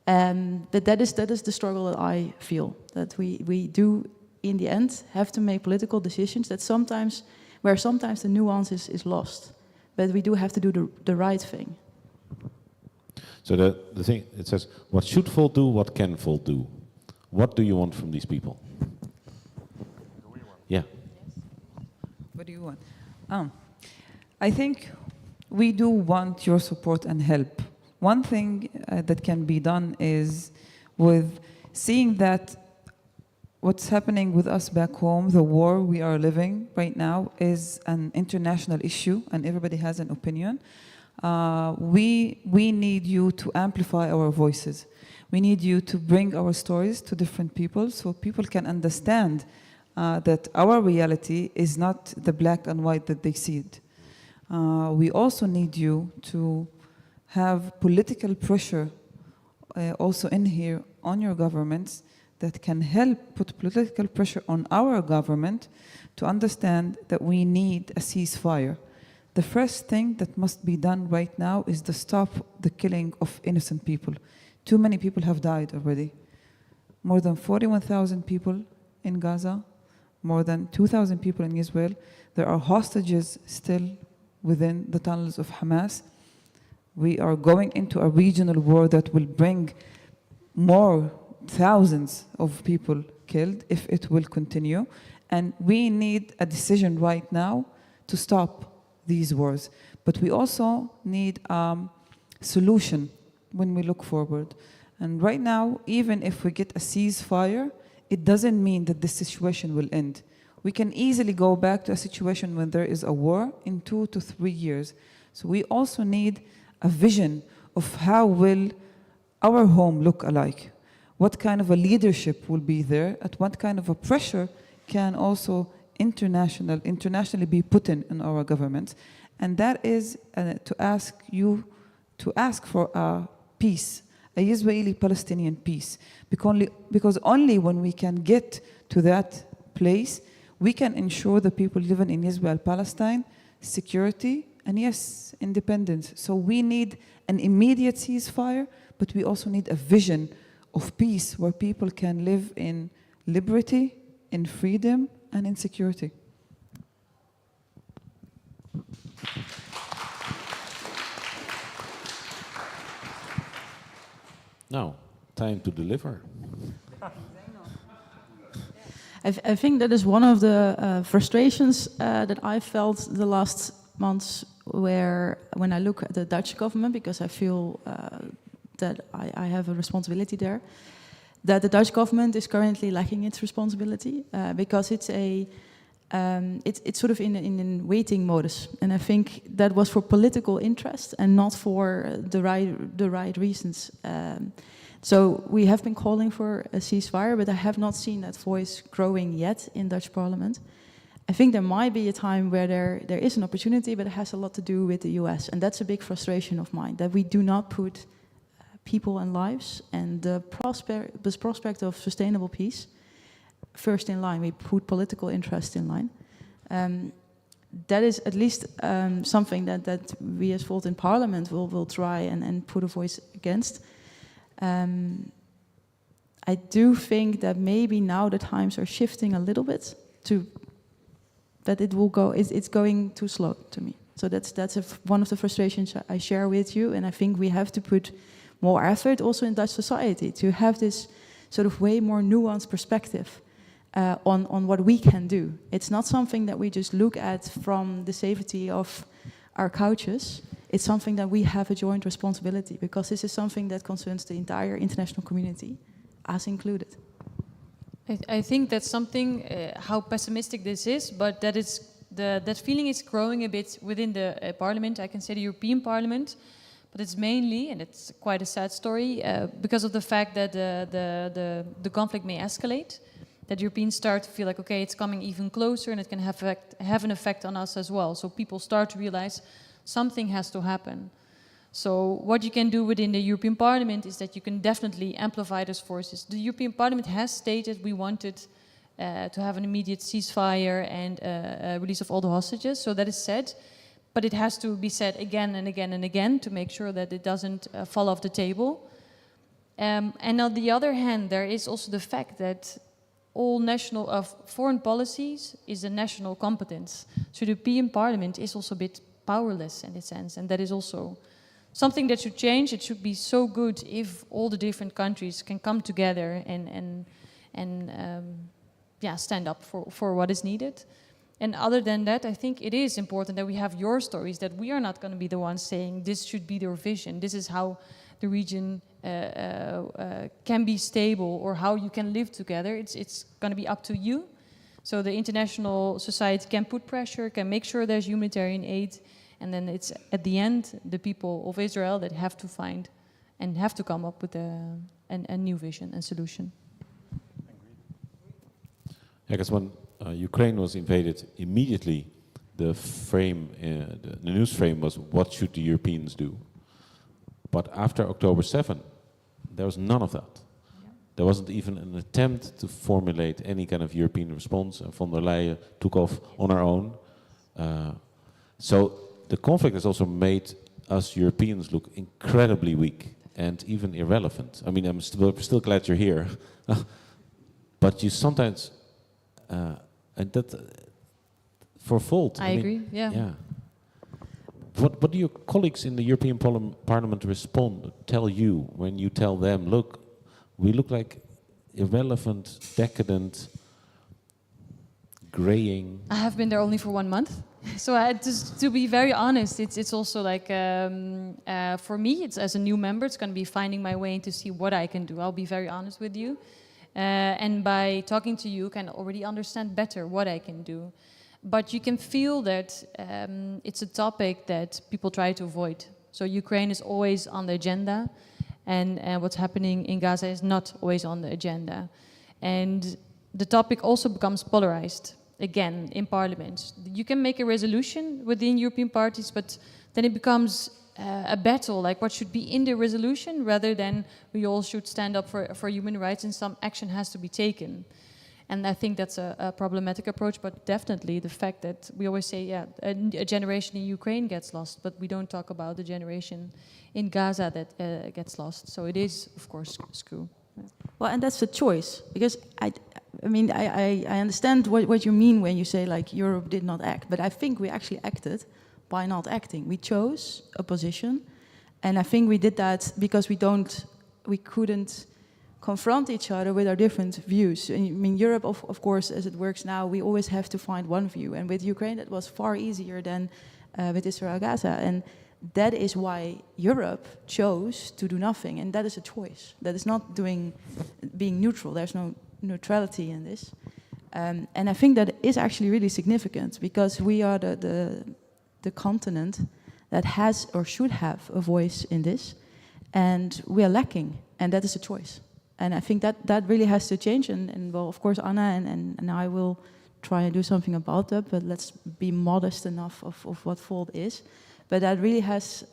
Speaker 6: But that is the struggle that I feel, that we do in the end have to make political decisions that sometimes the nuance is lost. But we do have to do the right thing.
Speaker 1: So the thing, it says, what should Volt do, what can Volt do? What do you want from these people? Yeah.
Speaker 3: What do you want? I think we do want your support and help. One thing that can be done is with seeing that what's happening with us back home, the war we are living right now, is an international issue and everybody has an opinion. We need you to amplify our voices. We need you to bring our stories to different people so people can understand that our reality is not the black and white that they see it. We also need you to have political pressure also in here on your governments that can help put political pressure on our government to understand that we need a ceasefire. The first thing that must be done right now is to stop the killing of innocent people. Too many people have died already. More than 41,000 people in Gaza, more than 2,000 people in Israel. There are hostages still within the tunnels of Hamas. We are going into a regional war that will bring more thousands of people killed if it will continue. And we need a decision right now to stop these wars. But we also need a solution when we look forward. And right now, even if we get a ceasefire, it doesn't mean that this situation will end. We can easily go back to a situation when there is a war in 2 to 3 years. So we also need a vision of how will our home look alike. What kind of a leadership will be there, and what kind of a pressure can also internationally be put in our government. And that is to ask you to ask for a peace, a Israeli-Palestinian peace. Because only when we can get to that place, we can ensure the people living in Israel Palestine security and yes, independence. So we need an immediate ceasefire, but we also need a vision of peace where people can live in liberty, in freedom, and in security.
Speaker 1: Now, time to deliver.
Speaker 6: I think that is one of the frustrations that I felt the last months, when I look at the Dutch government, because I feel that I have a responsibility there, that the Dutch government is currently lacking its responsibility because it's sort of in waiting modus, and I think that was for political interest and not for the right reasons. So we have been calling for a ceasefire, but I have not seen that voice growing yet in Dutch Parliament. I think there might be a time where there is an opportunity, but it has a lot to do with the US, and that's a big frustration of mine, that we do not put people and lives and the prospect of sustainable peace first in line. We put political interest in line. That is at least something that we as Volt in Parliament will try and put a voice against. I do think that maybe now the times are shifting a little bit to that it will go. It's going too slow to me. So that's one of the frustrations I share with you, and I think we have to put more effort also in Dutch society to have this sort of way more nuanced perspective on what we can do. It's not something that we just look at from the safety of our couches. It's something that we have a joint responsibility, because this is something that concerns the entire international community, us included.
Speaker 5: I think that's something, how pessimistic this is, but that feeling is growing a bit within the parliament. I can say the European Parliament, but it's mainly, and it's quite a sad story, because of the fact that the conflict may escalate, that Europeans start to feel like, okay, it's coming even closer and it can have an effect on us as well. So people start to realize something has to happen. So what you can do within the European Parliament is that you can definitely amplify those forces. The European Parliament has stated we wanted to have an immediate ceasefire and release of all the hostages. So that is said, but it has to be said again and again and again to make sure that it doesn't fall off the table. And on the other hand, there is also the fact that all national foreign policies is a national competence. So the European Parliament is also a bit powerless in this sense, and that is also something that should change. It should be so good if all the different countries can come together and stand up for what is needed. And other than that, I think it is important that we have your stories, that we are not going to be the ones saying this should be their vision, this is how the region can be stable or how you can live together. It's going to be up to you. So the international society can put pressure, can make sure there's humanitarian aid, and then it's at the end the people of Israel that have to find and have to come up with a new vision and solution.
Speaker 1: Yeah, because when Ukraine was invaded, immediately the frame, the news frame was, what should the Europeans do? But after October 7, there was none of that. Yeah. There wasn't even an attempt to formulate any kind of European response, and von der Leyen took off on her own. So the conflict has also made us Europeans look incredibly weak and even irrelevant. I mean, I'm still glad you're here. But you sometimes, and that, for fault.
Speaker 5: I agree, yeah.
Speaker 1: What do your colleagues in the European Parliament tell you when you tell them, look, we look like irrelevant, decadent, graying?
Speaker 5: I have been there only for 1 month. So just to be very honest, it's also like, for me, it's as a new member, it's going to be finding my way to see what I can do. I'll be very honest with you. And by talking to you, can already understand better what I can do. But you can feel that it's a topic that people try to avoid. So Ukraine is always on the agenda, and what's happening in Gaza is not always on the agenda. And the topic also becomes polarized, again, in parliament. You can make a resolution within European parties, but then it becomes a battle, like what should be in the resolution, rather than we all should stand up for human rights and some action has to be taken. And I think that's a problematic approach, but definitely the fact that we always say, a generation in Ukraine gets lost, but we don't talk about the generation in Gaza that gets lost. So it is, of course, screw. Yeah.
Speaker 6: Well, and that's a choice, because I understand what you mean when you say, like, Europe did not act, but I think we actually acted by not acting. We chose a position, and I think we did that because we couldn't confront each other with our different views. I mean, Europe, of course, as it works now, we always have to find one view. And with Ukraine, that was far easier than with Israel Gaza. And that is why Europe chose to do nothing. And that is a choice. That is not being neutral. There's no neutrality in this. And I think that is actually really significant, because we are the continent that has or should have a voice in this. And we are lacking. And that is a choice. And I think that really has to change. And well, of course, Anna and I will try and do something about that, but let's be modest enough of what fault is. But that really has,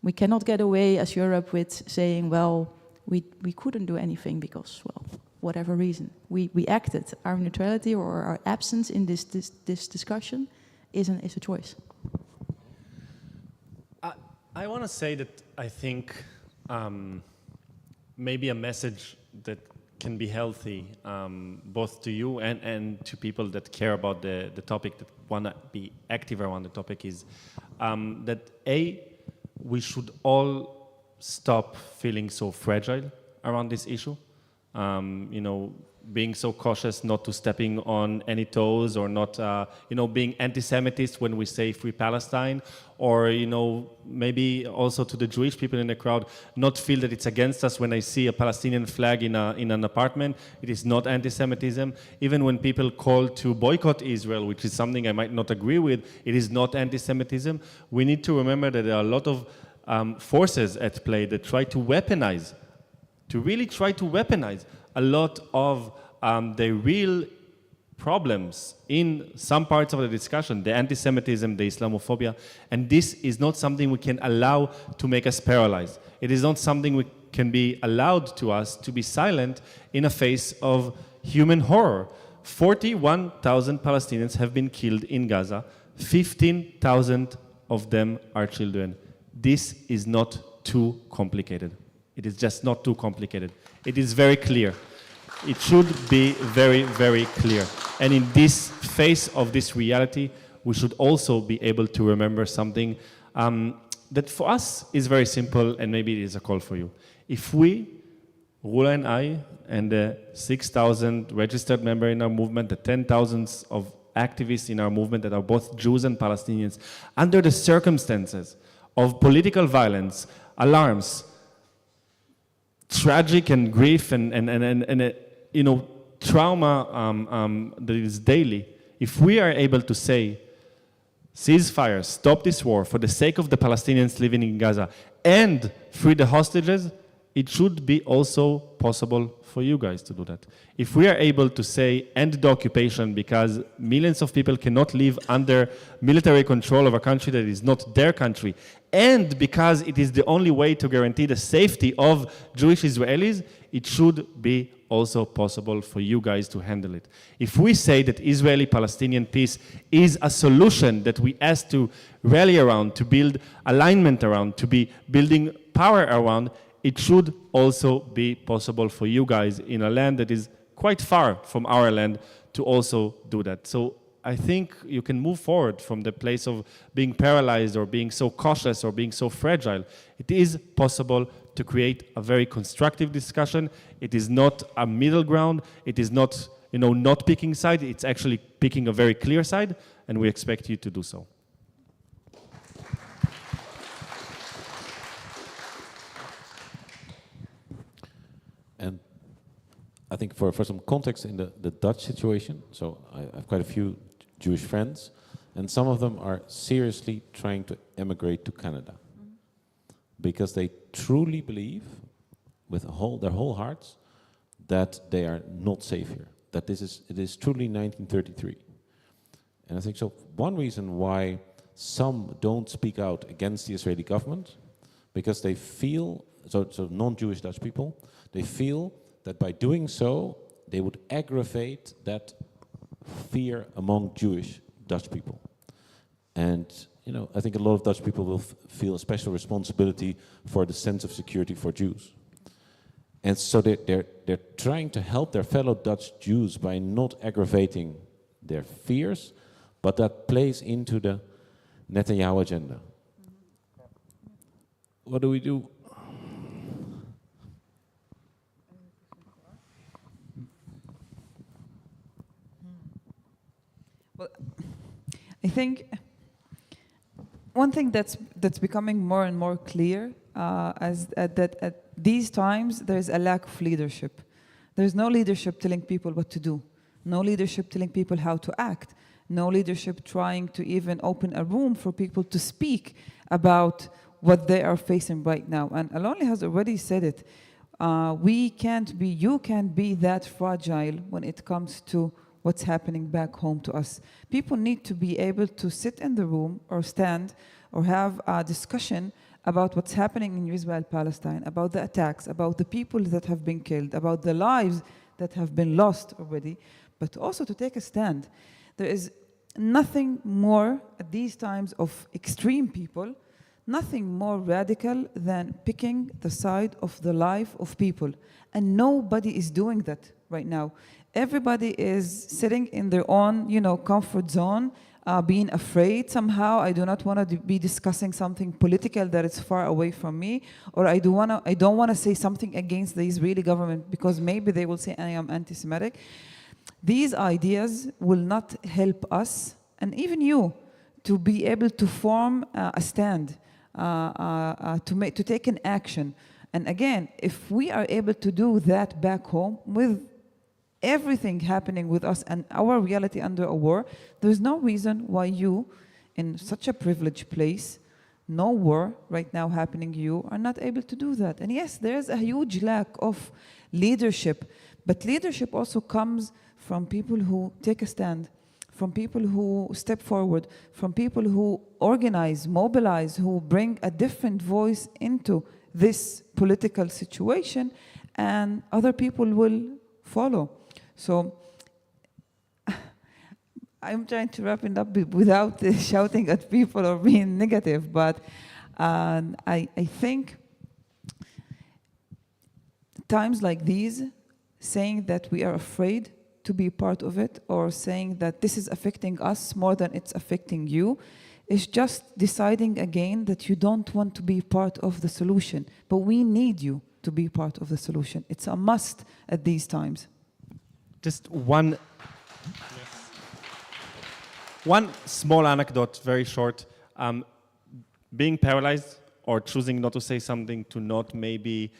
Speaker 6: we cannot get away as Europe with saying, well, we couldn't do anything because, well, whatever reason. We acted. Our neutrality or our absence in this discussion is a choice.
Speaker 4: I want to say that I think maybe a message that can be healthy, both to you and to people that care about the topic, that want to be active around the topic, is that we should all stop feeling so fragile around this issue. You know, being so cautious not to stepping on any toes, or not, you know, being anti-Semitist when we say free Palestine, or, you know, maybe also to the Jewish people in the crowd, not feel that it's against us when I see a Palestinian flag in an apartment. It is not anti-Semitism. Even when people call to boycott Israel, which is something I might not agree with, it is not anti-Semitism. We need to remember that there are a lot of forces at play that try to weaponize, a lot of the real problems in some parts of the discussion, the anti-Semitism, the Islamophobia, and this is not something we can allow to make us paralyzed. It is not something we can be allowed to us to be silent in a face of human horror. 41,000 Palestinians have been killed in Gaza. 15,000 of them are children. This is not too complicated. It is just not too complicated. It is very clear. It should be very, very clear. And in this face of this reality, we should also be able to remember something that for us is very simple, and maybe it is a call for you. If we, Rula and I, and the 6,000 registered members in our movement, the 10,000 of activists in our movement that are both Jews and Palestinians, under the circumstances of political violence, alarms, tragic and grief and you know, trauma that is daily, if we are able to say, ceasefire, stop this war for the sake of the Palestinians living in Gaza, and free the hostages, it should be also possible for you guys to do that. If we are able to say, end the occupation because millions of people cannot live under military control of a country that is not their country, and because it is the only way to guarantee the safety of Jewish Israelis, it should be also possible for you guys to handle it. If we say that Israeli-Palestinian peace is a solution that we ask to rally around, to build alignment around, to be building power around, it should also be possible for you guys in a land that is quite far from our land to also do that. So I think you can move forward from the place of being paralyzed or being so cautious or being so fragile. It is possible to create a very constructive discussion. It is not a middle ground. It is not, you know, not picking side. It's actually picking a very clear side, and we expect you to do so.
Speaker 1: And I think for some context in the Dutch situation, so I have quite a few Jewish friends, and some of them are seriously trying to emigrate to Canada because they truly believe with their whole hearts that they are not safe here, that it is truly 1933. And I think so one reason why some don't speak out against the Israeli government, because they feel, so non-Jewish Dutch people, they feel that by doing so, they would aggravate that fear among Jewish Dutch people. And you know, I think a lot of Dutch people will feel a special responsibility for the sense of security for Jews. And so they're trying to help their fellow Dutch Jews by not aggravating their fears, but that plays into the Netanyahu agenda. What do we do?
Speaker 3: Well, I think one thing that's becoming more and more clear at these times, there's a lack of leadership. There's no leadership telling people what to do, no leadership telling people how to act, no leadership trying to even open a room for people to speak about what they are facing right now. And Alon-Lee has already said it. You can't be that fragile when it comes to what's happening back home to us. People need to be able to sit in the room or stand or have a discussion about what's happening in Israel Palestine, about the attacks, about the people that have been killed, about the lives that have been lost already, but also to take a stand. There is nothing more at these times of extreme people nothing more radical than picking the side of the life of people. And nobody is doing that right now. Everybody is sitting in their own, comfort zone, being afraid somehow. I do not want to be discussing something political that is far away from me, or I don't want to say something against the Israeli government because maybe they will say I am anti-Semitic. These ideas will not help us, and even you, to be able to form a stand, to take an action. And again, if we are able to do that back home with everything happening with us and our reality under a war, there's no reason why you, in such a privileged place, no war right now happening, you are not able to do that. And yes, there's a huge lack of leadership, but leadership also comes from people who take a stand, from people who step forward, from people who organize, mobilize, who bring a different voice into this political situation, and other people will follow. So I'm trying to wrap it up without shouting at people or being negative, but I think times like these, saying that we are afraid to be part of it, or saying that this is affecting us more than it's affecting you, is just deciding again that you don't want to be part of the solution. But we need you to be part of the solution. It's a must at these times.
Speaker 4: Just one small anecdote, very short. Being paralyzed or choosing not to say something to not maybe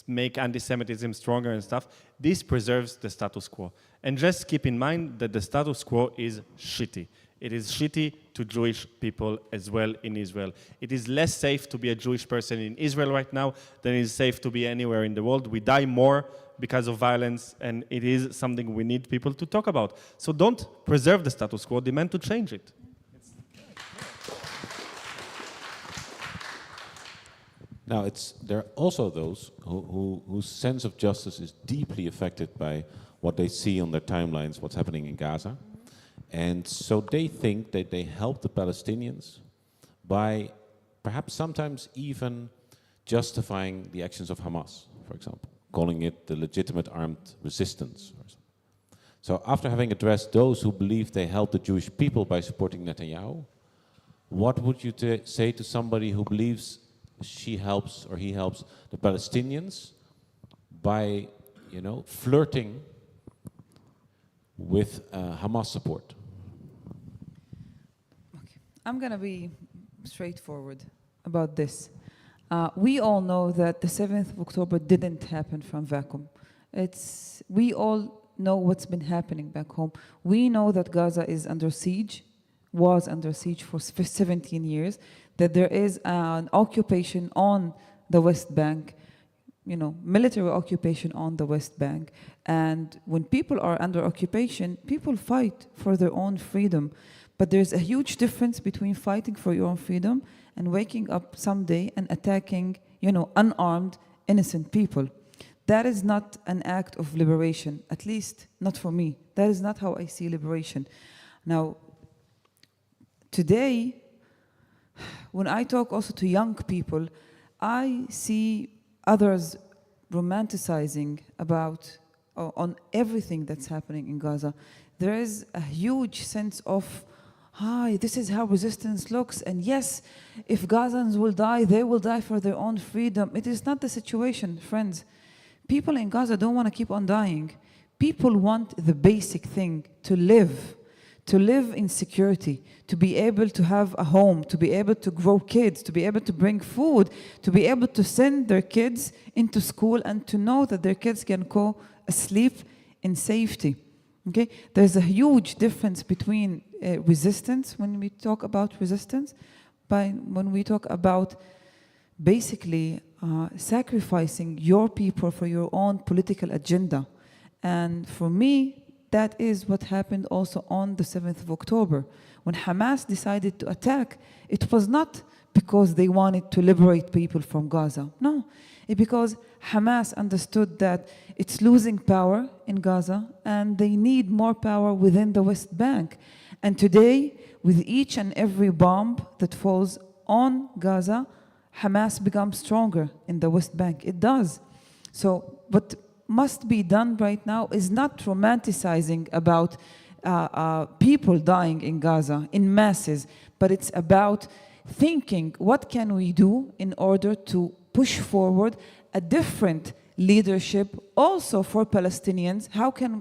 Speaker 4: make anti-Semitism stronger and stuff, this preserves the status quo. And just keep in mind that the status quo is shitty. It is shitty to Jewish people as well in Israel. It is less safe to be a Jewish person in Israel right now than it is safe to be anywhere in the world. We die more because of violence, and it is something we need people to talk about. So don't preserve the status quo, demand to change it.
Speaker 1: Now, there are also those whose sense of justice is deeply affected by what they see on their timelines, what's happening in Gaza. And so they think that they help the Palestinians by perhaps sometimes even justifying the actions of Hamas, for example, calling it the legitimate armed resistance. So after having addressed those who believe they help the Jewish people by supporting Netanyahu, what would you say to somebody who believes she helps or he helps the Palestinians by, flirting with Hamas support?
Speaker 3: Okay. I'm going to be straightforward about this. We all know that the 7th of October didn't happen from vacuum. We all know what's been happening back home. We know that Gaza is under siege, was under siege for 17 years, that there is an occupation on the West Bank, military occupation on the West Bank. And when people are under occupation, people fight for their own freedom. But there's a huge difference between fighting for your own freedom and waking up someday and attacking, unarmed, innocent people. That is not an act of liberation, at least not for me. That is not how I see liberation. Now, today, when I talk also to young people, I see others romanticizing about on everything that's happening in Gaza. There is a huge sense of, hi, this is how resistance looks, and yes, if Gazans will die, they will die for their own freedom. It is not the situation, friends. People in Gaza don't want to keep on dying. People want the basic thing, to live in security, to be able to have a home, to be able to grow kids, to be able to bring food, to be able to send their kids into school and to know that their kids can go asleep in safety. Okay? There's a huge difference between resistance, when we talk about resistance, when we talk about basically sacrificing your people for your own political agenda. And for me, that is what happened also on the 7th of October. When Hamas decided to attack, it was not because they wanted to liberate people from Gaza. No, it's because Hamas understood that it's losing power in Gaza and they need more power within the West Bank. And today, with each and every bomb that falls on Gaza, Hamas becomes stronger in the West Bank. It does. So what must be done right now is not romanticizing about people dying in Gaza in masses, but it's about thinking, what can we do in order to push forward a different leadership also for Palestinians?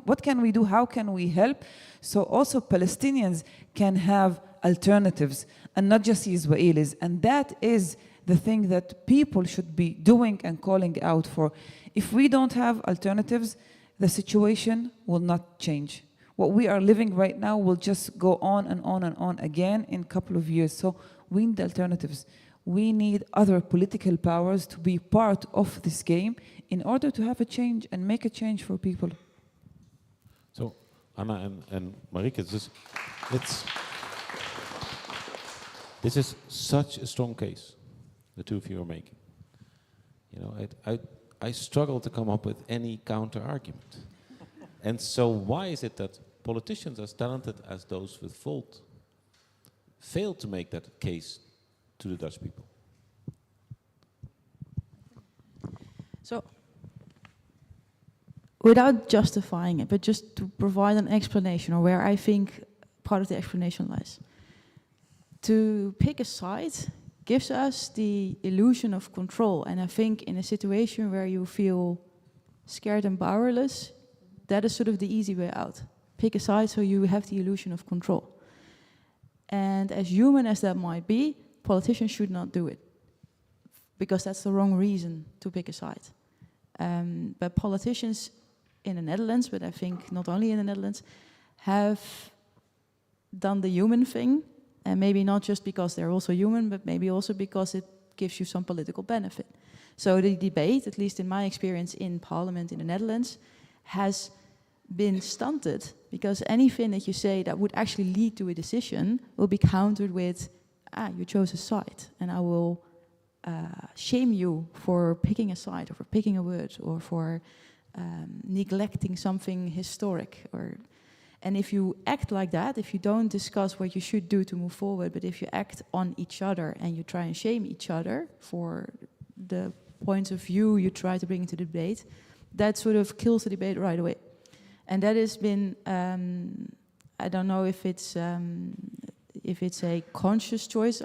Speaker 3: What can we do? How can we help? So also Palestinians can have alternatives and not just Israelis. And that is the thing that people should be doing and calling out for. If we don't have alternatives, the situation will not change. What we are living right now will just go on and on and on again in a couple of years. So we need alternatives. We need other political powers to be part of this game in order to have a change and make a change for people.
Speaker 1: So, Anna and Marieke, this is such a strong case the two of you are making. You know, I struggle to come up with any counter argument. And so why is it that politicians as talented as those with Volt fail to make that case to the Dutch people?
Speaker 6: So, without justifying it, but just to provide an explanation, or where I think part of the explanation lies. To pick a side gives us the illusion of control. And I think in a situation where you feel scared and powerless, that is sort of the easy way out. Pick a side so you have the illusion of control. And as human as that might be, politicians should not do it, because that's the wrong reason to pick a side. But politicians in the Netherlands, but I think not only in the Netherlands, have done the human thing, and maybe not just because they're also human, but maybe also because it gives you some political benefit. So the debate, at least in my experience in Parliament in the Netherlands, has been stunted, because anything that you say that would actually lead to a decision will be countered with, you chose a side, and I will shame you for picking a side, or for picking a word, or for neglecting something historic. And if you act like that, if you don't discuss what you should do to move forward, but if you act on each other and you try and shame each other for the points of view you try to bring into the debate, that sort of kills the debate right away. And that has been, I don't know if it's a conscious choice.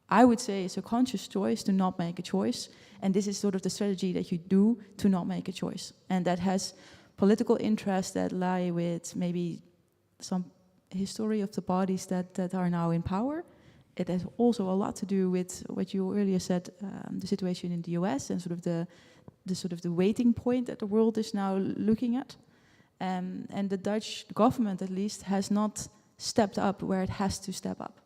Speaker 6: I would say it's a conscious choice to not make a choice. And this is sort of the strategy that you do to not make a choice. And that has political interests that lie with maybe some history of the parties that are now in power. It has also a lot to do with what you earlier said, the situation in the US and sort of the waiting point that the world is now looking at. And the Dutch government, at least, has not stepped up where it has to step up.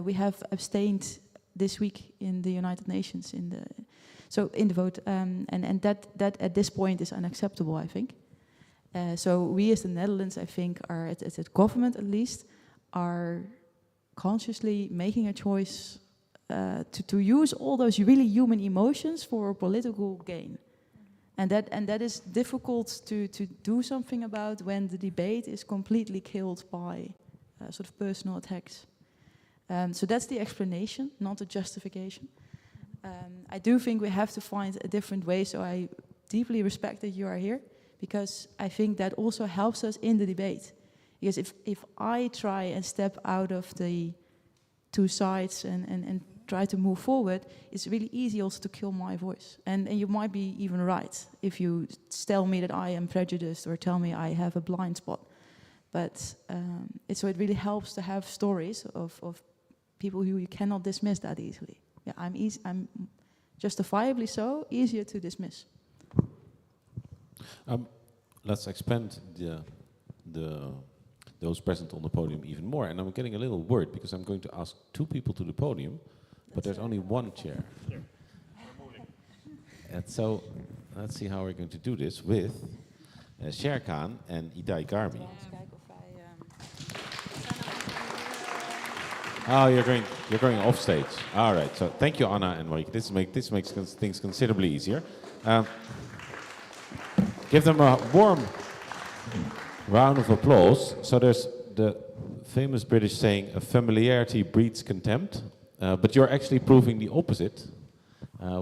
Speaker 6: We have abstained this week in the United Nations in the vote, and that at this point is unacceptable, I think. So we as the Netherlands, I think, are at the government at least, are consciously making a choice to use all those really human emotions for political gain. And that is difficult to do something about when the debate is completely killed by sort of personal attacks. So that's the explanation, not the justification. I do think we have to find a different way, so I deeply respect that you are here, because I think that also helps us in the debate. Because if I try and step out of the two sides and try to move forward, it's really easy also to kill my voice. And you might be even right if you tell me that I am prejudiced or tell me I have a blind spot. But so it really helps to have stories of people who you cannot dismiss that easily. Yeah, I'm justifiably so easier to dismiss.
Speaker 1: Let's expand those present on the podium even more. And I'm getting a little worried because I'm going to ask two people to the podium, but there's only one chair. And so let's see how we're going to do this with Sher Khan and Itai Garmi. Oh, you're going off stage. All right. So thank you, Anna and Marieke. This makes things considerably easier. Give them a warm round of applause. So there's the famous British saying, "A familiarity breeds contempt." but you're actually proving the opposite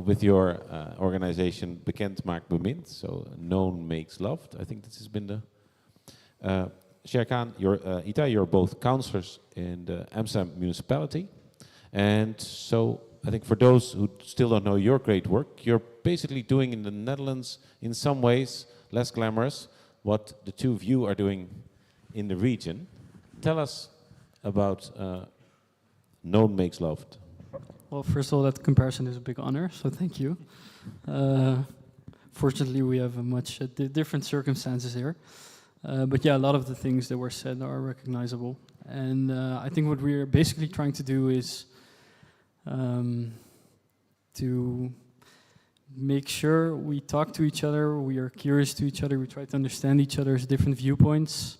Speaker 1: with your organization Bekend maakt bemind, so known makes loved. I think this has been the... Sherkan, Itai, you're both councillors in the Amsterdam municipality. And so I think for those who still don't know your great work, you're basically doing in the Netherlands, in some ways, less glamorous, what the two of you are doing in the region. Tell us about Known Makes Loved.
Speaker 7: Well, first of all, that comparison is a big honor, so thank you. Fortunately, we have a much different circumstances here. But yeah, a lot of the things that were said are recognizable. And I think what we're basically trying to do is to make sure we talk to each other, we are curious to each other, we try to understand each other's different viewpoints,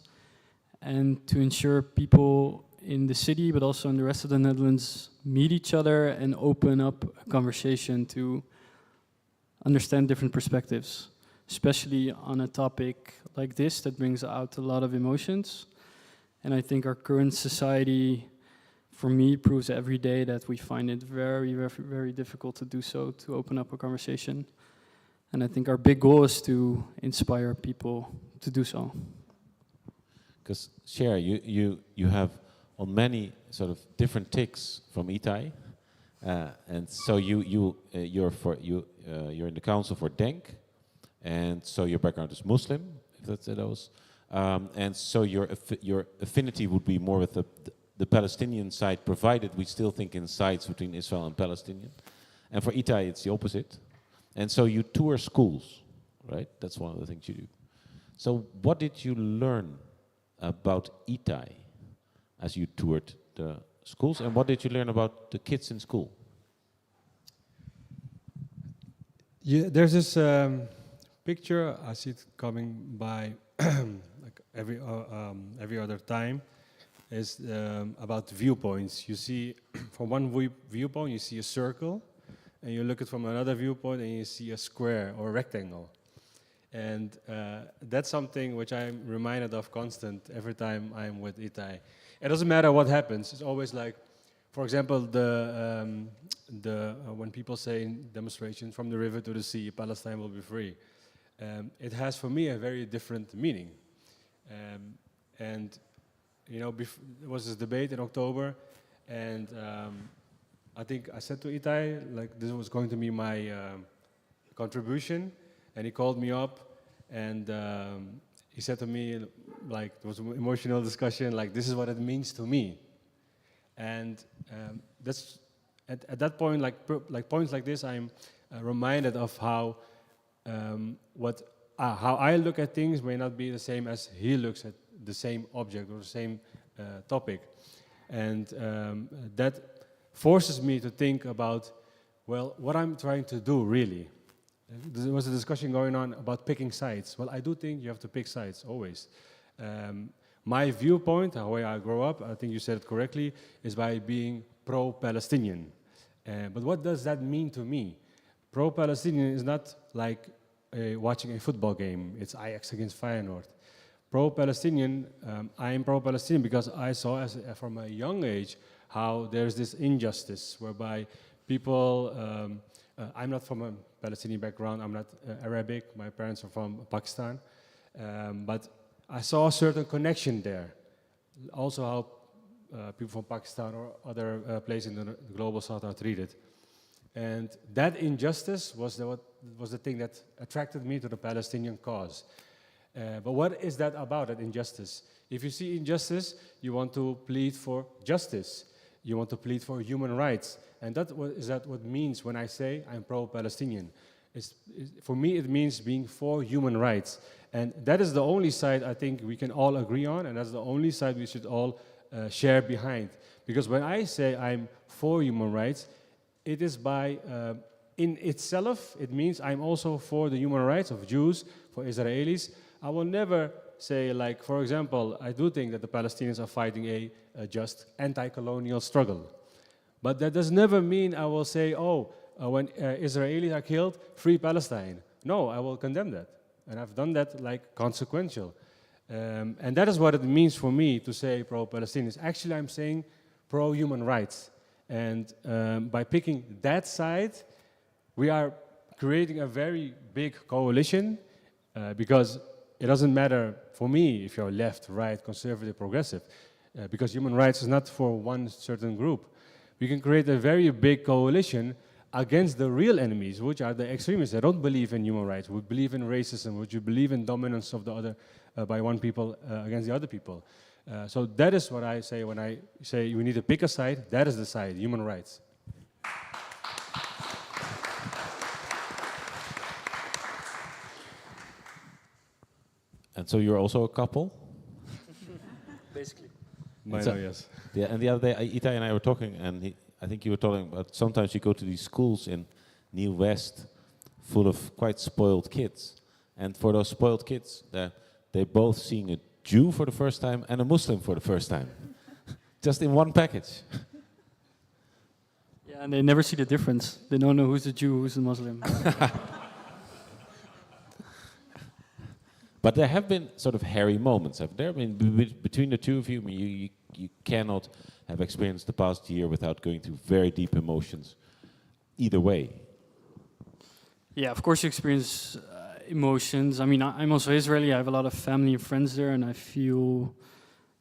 Speaker 7: and to ensure people in the city, but also in the rest of the Netherlands, meet each other and open up a conversation to understand different perspectives, especially on a topic like this that brings out a lot of emotions. And I think our current society, for me, proves every day that we find it very, very, very difficult to do so, to open up a conversation. And I think our big goal is to inspire people to do so.
Speaker 1: Because Cher, you have on many sort of different ticks from Itai, and so you're in the council for Denk, and so your background is Muslim, if that's those, and so your affinity would be more with the Palestinian side, provided we still think in sides between Israel and Palestinian, and for Itai it's the opposite, and so you tour schools, right? That's one of the things you do. So what did you learn about Itai as you toured the schools, and what did you learn about the kids in school?
Speaker 8: Yeah, there's this picture, I see it coming by like every other time, is about viewpoints. You see, from one viewpoint, you see a circle, and you look at from another viewpoint, and you see a square or a rectangle. And that's something which I'm reminded of constant every time I'm with Itai. It doesn't matter what happens. It's always like, for example, when people say in demonstrations, from the river to the sea, Palestine will be free. It has for me a very different meaning. And you know, there was this debate in October, and I think I said to Itai, like, this was going to be my contribution. And he called me up, and he said to me, like, there was an emotional discussion, like, this is what it means to me. And that's at that point, like points like this, I'm reminded of how how I look at things may not be the same as he looks at the same object or the same topic, and that forces me to think about, well, what I'm trying to do really. There was a discussion going on about picking sides. Well, I do think you have to pick sides, always. My viewpoint, the way I grow up, I think you said it correctly, is by being pro-Palestinian. But what does that mean to me? Pro-Palestinian is not like watching a football game. It's Ajax against Feyenoord. Pro-Palestinian, I am pro-Palestinian because I saw from a young age how there's this injustice whereby people... I'm not from a Palestinian background, I'm not Arabic, my parents are from Pakistan, but I saw a certain connection there. Also how people from Pakistan or other places in the global south are treated. And that injustice was the thing that attracted me to the Palestinian cause. But what is that about, that injustice? If you see injustice, you want to plead for justice. You want to plead for human rights. And that what means when I say I'm pro-Palestinian. For me, it means being for human rights. And that is the only side I think we can all agree on, and that's the only side we should all share behind. Because when I say I'm for human rights, it is in itself, it means I'm also for the human rights of Jews, for Israelis. I will never say, like, for example, I do think that the Palestinians are fighting a just anti-colonial struggle. But that does never mean I will say, when Israelis are killed, free Palestine. No, I will condemn that. And I've done that like consequential. And that is what it means for me to say pro-Palestinians. Actually, I'm saying pro-human rights. And by picking that side, we are creating a very big coalition because it doesn't matter for me if you're left, right, conservative, progressive, because human rights is not for one certain group. We can create a very big coalition against the real enemies, which are the extremists that don't believe in human rights, who believe in racism, which believe in dominance of the other by one people against the other people. So that is what I say when I say you need to pick a side. That is the side, human rights.
Speaker 1: And so you're also a couple?
Speaker 7: Basically.
Speaker 8: Yes.
Speaker 1: Yeah, and the other day, Itai and I were talking, and I think you were talking about sometimes you go to these schools in New West full of quite spoiled kids. And for those spoiled kids, they're both seeing a Jew for the first time and a Muslim for the first time. Just in one package.
Speaker 7: Yeah, and they never see the difference. They don't know who's a Jew, who's a Muslim.
Speaker 1: But there have been sort of hairy moments, have there? I mean, between the two of you, I mean, you cannot have experienced the past year without going through very deep emotions, either way.
Speaker 7: Yeah, of course you experience emotions. I mean, I'm also Israeli. I have a lot of family and friends there, and I feel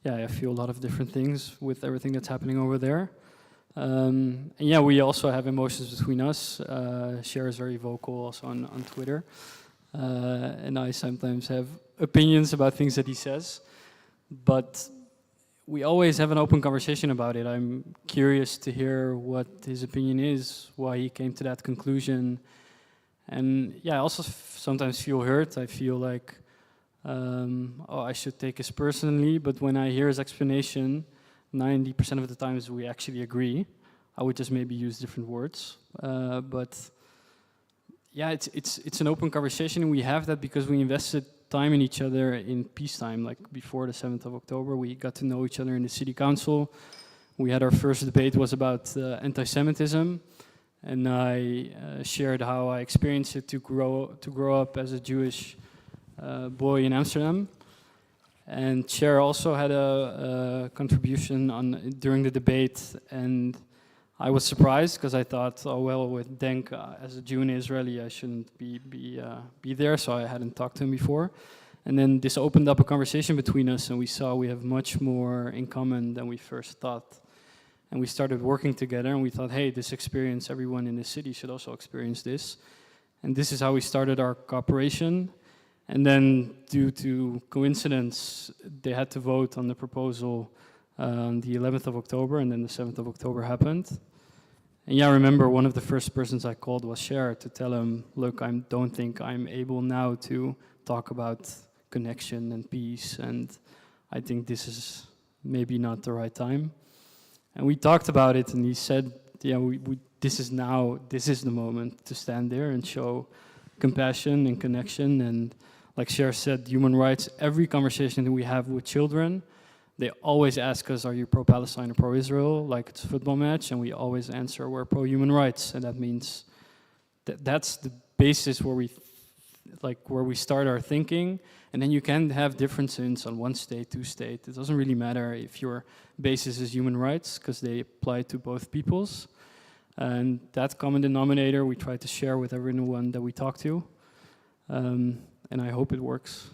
Speaker 7: a lot of different things with everything that's happening over there. And yeah, we also have emotions between us. Cher is very vocal also on Twitter. And I sometimes have opinions about things that he says, but we always have an open conversation about it. I'm curious to hear what his opinion is, why he came to that conclusion. And yeah, I also sometimes feel hurt. I feel like, I should take this personally, but when I hear his explanation, 90% of the times we actually agree. I would just maybe use different words, but yeah, it's an open conversation, and we have that because we invested time in each other in peacetime. Like before the 7th of October, we got to know each other in the city council. We had our first debate was about anti-Semitism, and I shared how I experienced it to grow up as a Jewish boy in Amsterdam. And Cher also had a contribution during the debate, and I was surprised because I thought, oh well, with Denk as a Jew and Israeli, I shouldn't be there, so I hadn't talked to him before. And then this opened up a conversation between us, and we saw we have much more in common than we first thought. And we started working together, and we thought, hey, this experience, everyone in the city should also experience this. And this is how we started our cooperation. And then, due to coincidence, they had to vote on the proposal on the 11th of October, and then the 7th of October happened. And yeah, I remember one of the first persons I called was Cher to tell him, look, I don't think I'm able now to talk about connection and peace, and I think this is maybe not the right time. And we talked about it, and he said, yeah, this is the moment to stand there and show compassion and connection. And like Cher said, human rights, every conversation that we have with children, they always ask us, are you pro-Palestine or pro-Israel? Like it's a football match, and we always answer, we're pro-human rights. And that means that's the basis where we start our thinking. And then you can have differences on one state, two state. It doesn't really matter if your basis is human rights, because they apply to both peoples. And that common denominator we try to share with everyone that we talk to. And I hope it works.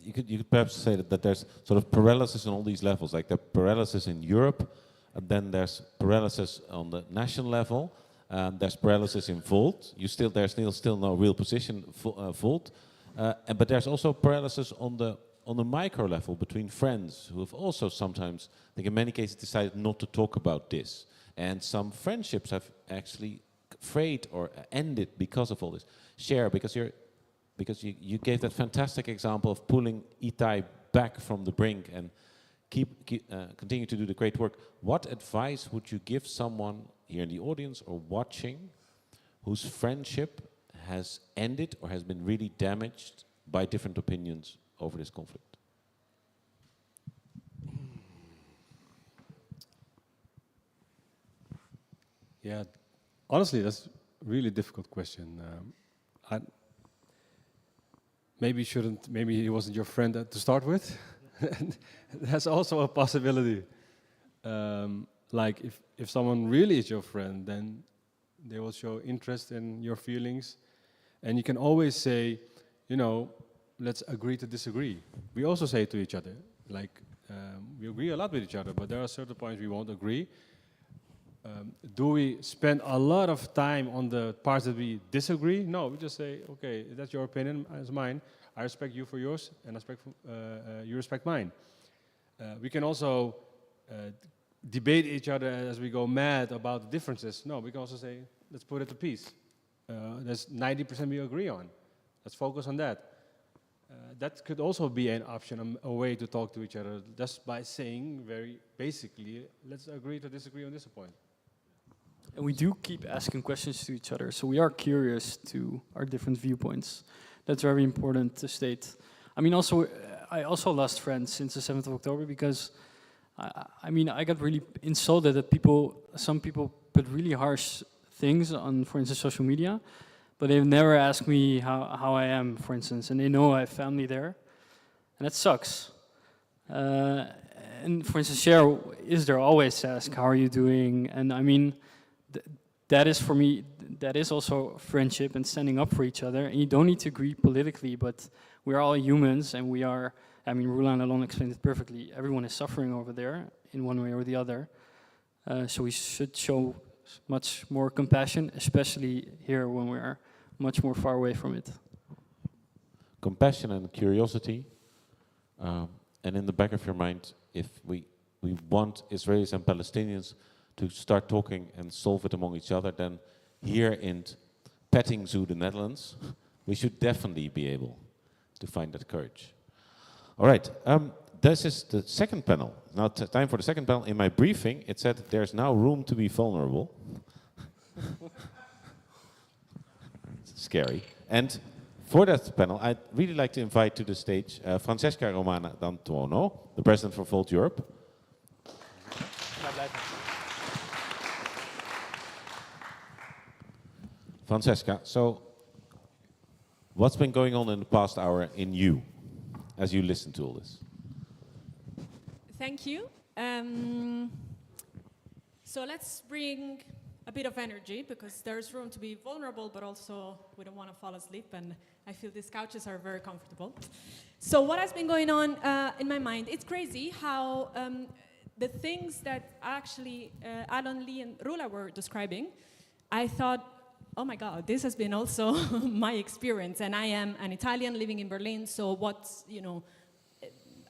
Speaker 1: You could perhaps say that there's sort of paralysis on all these levels, like the paralysis in Europe, and then there's paralysis on the national level, there's paralysis in Volt. There's still no real position Volt, but there's also paralysis on the micro level between friends who have also sometimes, I think in many cases, decided not to talk about this, and some friendships have actually frayed or ended because of all this. Cher, because you gave that fantastic example of pulling Itai back from the brink and continue to do the great work. What advice would you give someone here in the audience or watching whose friendship has ended or has been really damaged by different opinions over this conflict?
Speaker 8: Yeah, honestly, that's a really difficult question. Maybe he wasn't your friend to start with. That's also a possibility. like if someone really is your friend, then they will show interest in your feelings. And you can always say, you know, let's agree to disagree. We also say to each other, like, we agree a lot with each other, but there are certain points we won't agree. Do we spend a lot of time on the parts that we disagree? No, we just say, okay, that's your opinion, that's mine. I respect you for yours, and you respect mine. We can also debate each other as we go mad about the differences. No, we can also say, let's put it to peace. There's 90% we agree on. Let's focus on that. That could also be an option, a way to talk to each other, just by saying very basically, let's agree to disagree on this point.
Speaker 7: And we do keep asking questions to each other, so we are curious to our different viewpoints. That's very important to state. I mean, also, I also lost friends since the 7th of October because, I mean, I got really insulted that some people put really harsh things on, for instance, social media, but they've never asked me how I am, for instance, and they know I have family there, and that sucks. And for instance, Israel always asks, how are you doing? And I mean, that is for me, that is also friendship and standing up for each other. And you don't need to agree politically, but we're all humans, and we are, I mean, Rula and Alon explained it perfectly. Everyone is suffering over there in one way or the other. So we should show much more compassion, especially here when we are much more far away from it.
Speaker 1: Compassion and curiosity. And in the back of your mind, if we want Israelis and Palestinians to start talking and solve it among each other, then here in Petting Zoo, the Netherlands, we should definitely be able to find that courage. All right, this is the second panel. Now time for the second panel. In my briefing, it said there's now room to be vulnerable. Scary. And for that panel, I'd really like to invite to the stage Francesca Romana D'Antuono, the president for Volt Europe. Francesca, so what's been going on in the past hour in you as you listen to all this?
Speaker 2: Thank you. So let's bring a bit of energy, because there's room to be vulnerable, but also we don't want to fall asleep, and I feel these couches are very comfortable. So what has been going on in my mind, it's crazy how the things that actually Alon-Lee and Rula were describing, I thought, oh my God, this has been also my experience, and I am an Italian living in Berlin, so what's, you know,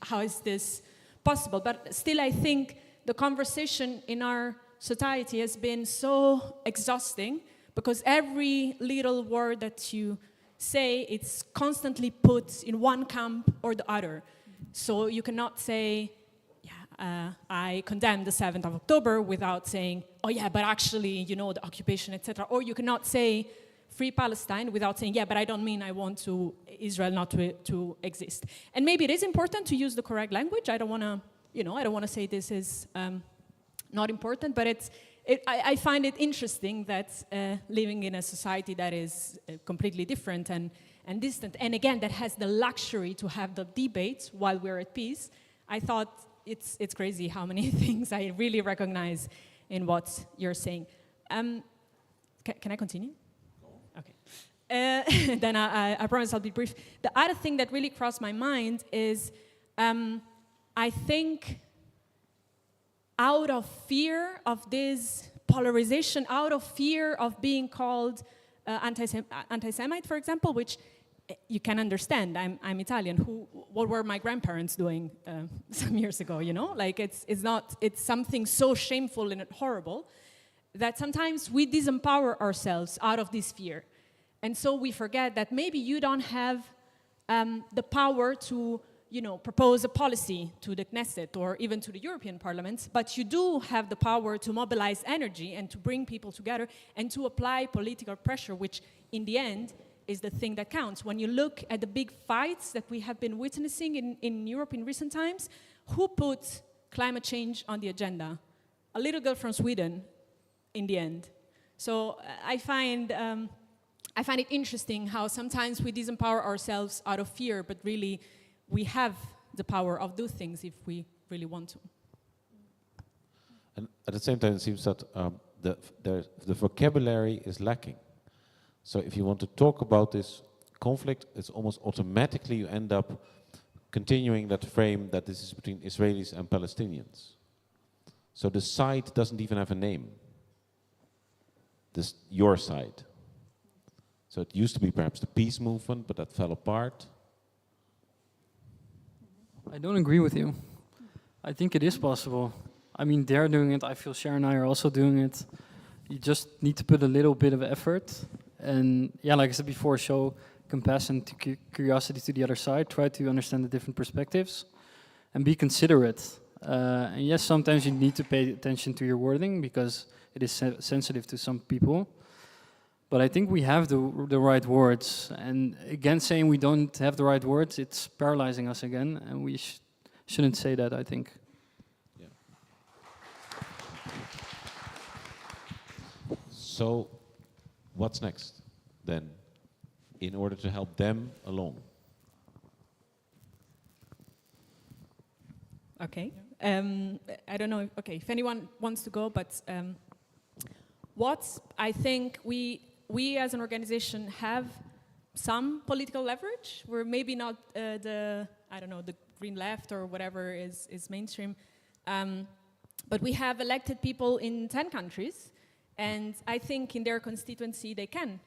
Speaker 2: how is this possible? But still, I think the conversation in our society has been so exhausting, because every little word that you say, it's constantly put in one camp or the other. So you cannot say, I condemn the 7th of October without saying, oh yeah, but actually, you know, the occupation, etc. Or you cannot say free Palestine without saying, yeah, but I don't mean I want to Israel not to exist. And maybe it is important to use the correct language. I don't want to, you know, I don't want to say this is not important, but I find it interesting that living in a society that is completely different and distant, and again, that has the luxury to have the debates while we're at peace, I thought it's crazy how many things I really recognize in what you're saying. Can I continue? Okay. Then I promise I'll be brief. The other thing that really crossed my mind is I think out of fear of this polarization, out of fear of being called anti-Semite, for example, which you can understand. I'm Italian. What were my grandparents doing some years ago? You know, like it's something so shameful and horrible that sometimes we disempower ourselves out of this fear, and so we forget that maybe you don't have the power to, you know, propose a policy to the Knesset or even to the European Parliament, but you do have the power to mobilize energy and to bring people together and to apply political pressure, which in the end is the thing that counts. When you look at the big fights that we have been witnessing in Europe in recent times, who put climate change on the agenda? A little girl from Sweden, in the end. So I find it interesting how sometimes we disempower ourselves out of fear, but really we have the power of do things if we really want to.
Speaker 1: And at the same time, it seems that the vocabulary is lacking. So if you want to talk about this conflict, it's almost automatically you end up continuing that frame that this is between Israelis and Palestinians. So the side doesn't even have a name. This your side. So it used to be perhaps the peace movement, but that fell apart.
Speaker 7: I don't agree with you. I think it is possible. I mean, they're doing it. I feel Sharon and I are also doing it. You just need to put a little bit of effort. And yeah, like I said before, show compassion, to curiosity to the other side. Try to understand the different perspectives and be considerate. And yes, sometimes you need to pay attention to your wording because it is sensitive to some people. But I think we have the right words. And again, saying we don't have the right words, it's paralyzing us again. And we shouldn't say that, I think.
Speaker 1: Yeah. So, what's next then, in order to help them along?
Speaker 2: Okay. I don't know if anyone wants to go, but what I think we as an organization have some political leverage. We're maybe not the green left or whatever is mainstream, but we have elected people in 10 countries, and I think in their constituency they can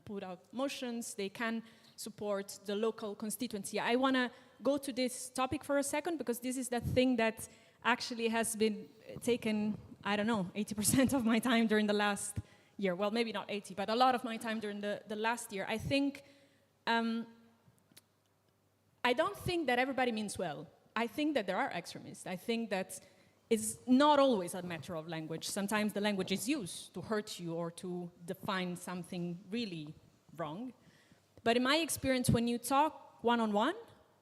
Speaker 2: put out motions, they can support the local constituency. I want to go to this topic for a second because this is that thing that actually has been taken, 80% of my time during the last year. Well, maybe not 80, but a lot of my time during the last year. I think, I don't think that everybody means well. I think that there are extremists. I think that it's not always a matter of language. Sometimes the language is used to hurt you or to define something really wrong. But in my experience, when you talk one-on-one,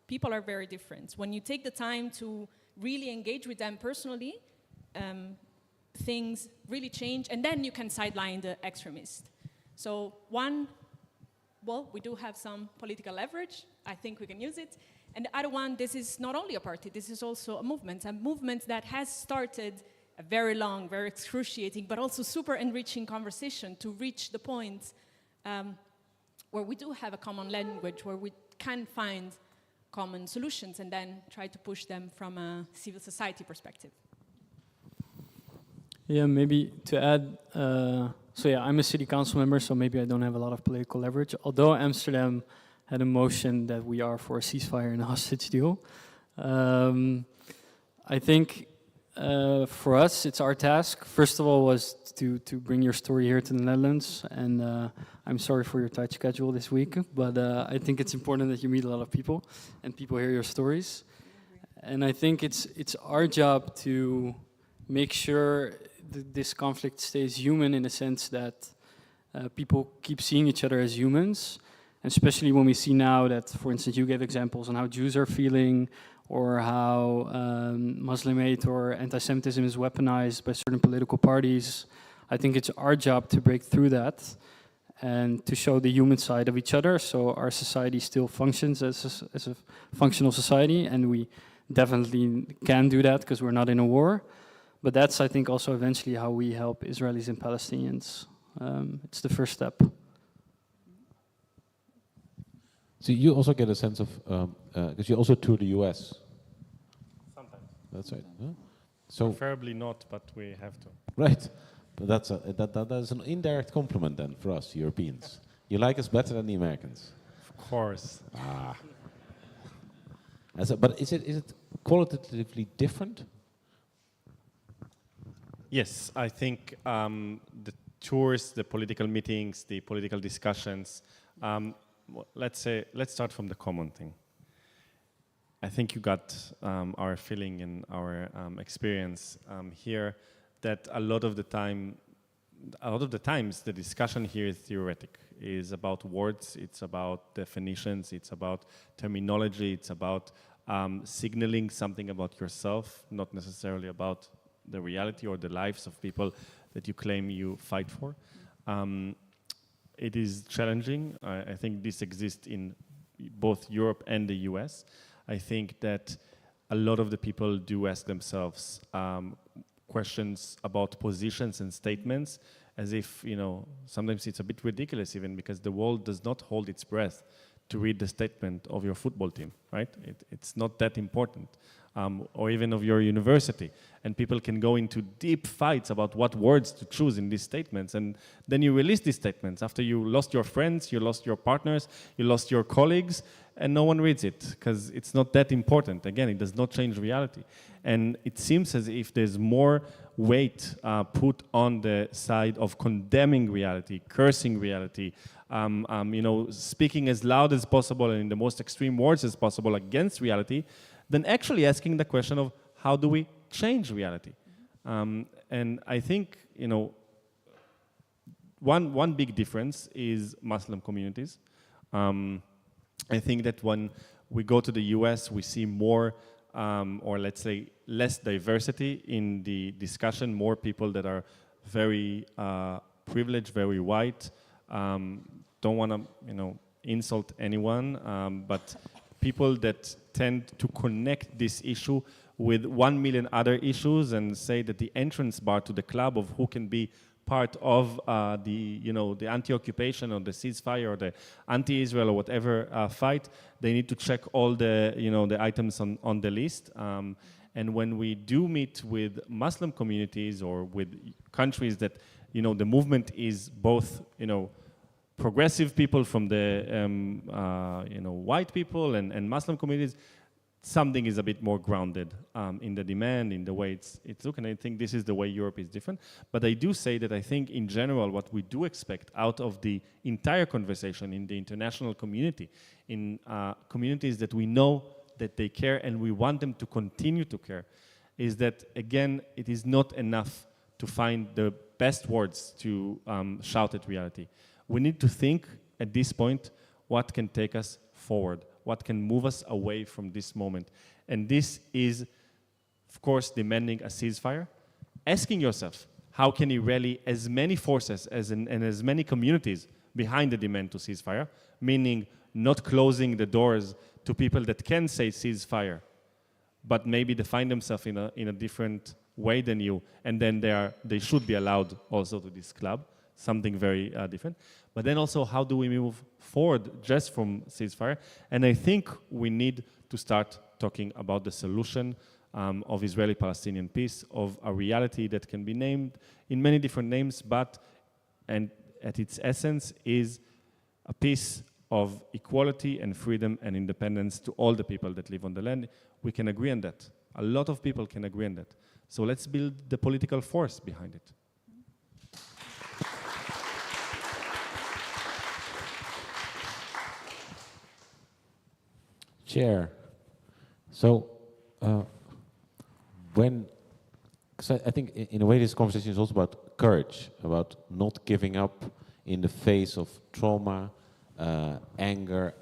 Speaker 2: people are very different. When you take the time to really engage with them personally, things really change, and then you can sideline the extremist. So we do have some political leverage. I think we can use it. And the other one, this is not only a party, this is also a movement that has started a very long, very excruciating, but also super enriching conversation to reach the point where we do have a common language, where we can find common solutions and then try to push them from a civil society perspective.
Speaker 7: Yeah, maybe to add, I'm a city council member, so maybe I don't have a lot of political leverage, although Amsterdam had a motion that we are for a ceasefire and a hostage deal. I think for us, it's our task, first of all, was to bring your story here to the Netherlands, and I'm sorry for your tight schedule this week, but I think it's important that you meet a lot of people and people hear your stories. And I think it's our job to make sure this conflict stays human in the sense that people keep seeing each other as humans, and especially when we see now that, for instance, you gave examples on how Jews are feeling or how Muslim hate or anti-Semitism is weaponized by certain political parties. I think it's our job to break through that and to show the human side of each other, so our society still functions as a functional society, and we definitely can do that because we're not in a war. But that's, I think, also eventually how we help Israelis and Palestinians. It's the first step.
Speaker 1: So you also get a sense of, because you also tour the US.
Speaker 4: Sometimes.
Speaker 1: That's right. Huh? So
Speaker 4: preferably not, but we have to.
Speaker 1: Right. But that is an indirect compliment then for us Europeans. You like us better than the Americans.
Speaker 4: Of course.
Speaker 1: But is it qualitatively different?
Speaker 4: Yes, I think the tours, the political meetings, the political discussions. Let's start from the common thing. I think you got our feeling and our experience here that a lot of the times the discussion here is theoretic. Is about words, it's about definitions, it's about terminology, it's about signaling something about yourself, not necessarily about the reality or the lives of people that you claim you fight for. It is challenging. I think this exists in both Europe and the US. I think that a lot of the people do ask themselves, questions about positions and statements as if, sometimes it's a bit ridiculous even because the world does not hold its breath to read the statement of your football team, right? It's not that important, or even of your university. And people can go into deep fights about what words to choose in these statements. And then you release these statements after you lost your friends, you lost your partners, you lost your colleagues, and no one reads it because it's not that important. Again, it does not change reality. And it seems as if there's more weight put on the side of condemning reality, cursing reality, speaking as loud as possible and in the most extreme words as possible against reality, than actually asking the question of how do we change reality. And I think, one big difference is Muslim communities. I think that when we go to the US, we see more, or let's say less diversity in the discussion, more people that are very privileged, very white, don't want to, insult anyone, but people that tend to connect this issue with 1 million other issues and say that the entrance bar to the club of who can be part of the anti-occupation or the ceasefire or the anti-Israel or whatever fight, they need to check all the, the items on the list. And when we do meet with Muslim communities or with countries that, the movement is both, progressive people from the, white people and Muslim communities, something is a bit more grounded in the demand, in the way it's looking. I think this is the way Europe is different. But I do say that I think in general what we do expect out of the entire conversation in the international community, in communities that we know that they care and we want them to continue to care, is that, again, it is not enough to find the best words to shout at reality. We need to think at this point what can take us forward, what can move us away from this moment. And this is, of course, demanding a ceasefire. Asking yourself, how can you rally as many forces and as many communities behind the demand to ceasefire, meaning not closing the doors to people that can say ceasefire, but maybe they find themselves in a different way than you, and then they should be allowed also to this club, something very different. But then also, how do we move forward just from ceasefire? And I think we need to start talking about the solution of Israeli-Palestinian peace, of a reality that can be named in many different names, and at its essence is a peace of equality and freedom and independence to all the people that live on the land. We can agree on that. A lot of people can agree on that. So let's build the political force behind it.
Speaker 1: Chair. So, I think in a way this conversation is also about courage, about not giving up in the face of trauma, anger,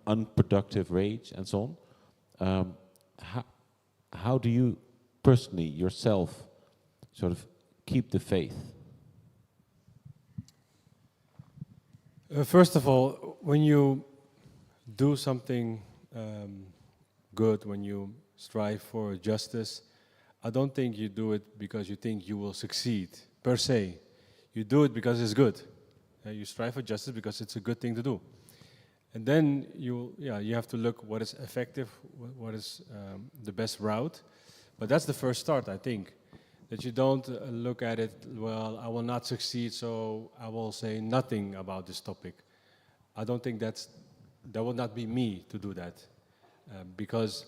Speaker 1: unproductive rage, and so on. How do you personally, yourself, sort of keep the faith?
Speaker 8: First of all, when you do something good, when you strive for justice, I don't think you do it because you think you will succeed, per se. You do it because it's good. You strive for justice because it's a good thing to do. And then you have to look what is effective, what is the best route. But that's the first start, I think. That you don't look at it, well, I will not succeed, so I will say nothing about this topic. I don't think that will not be me to do that. Because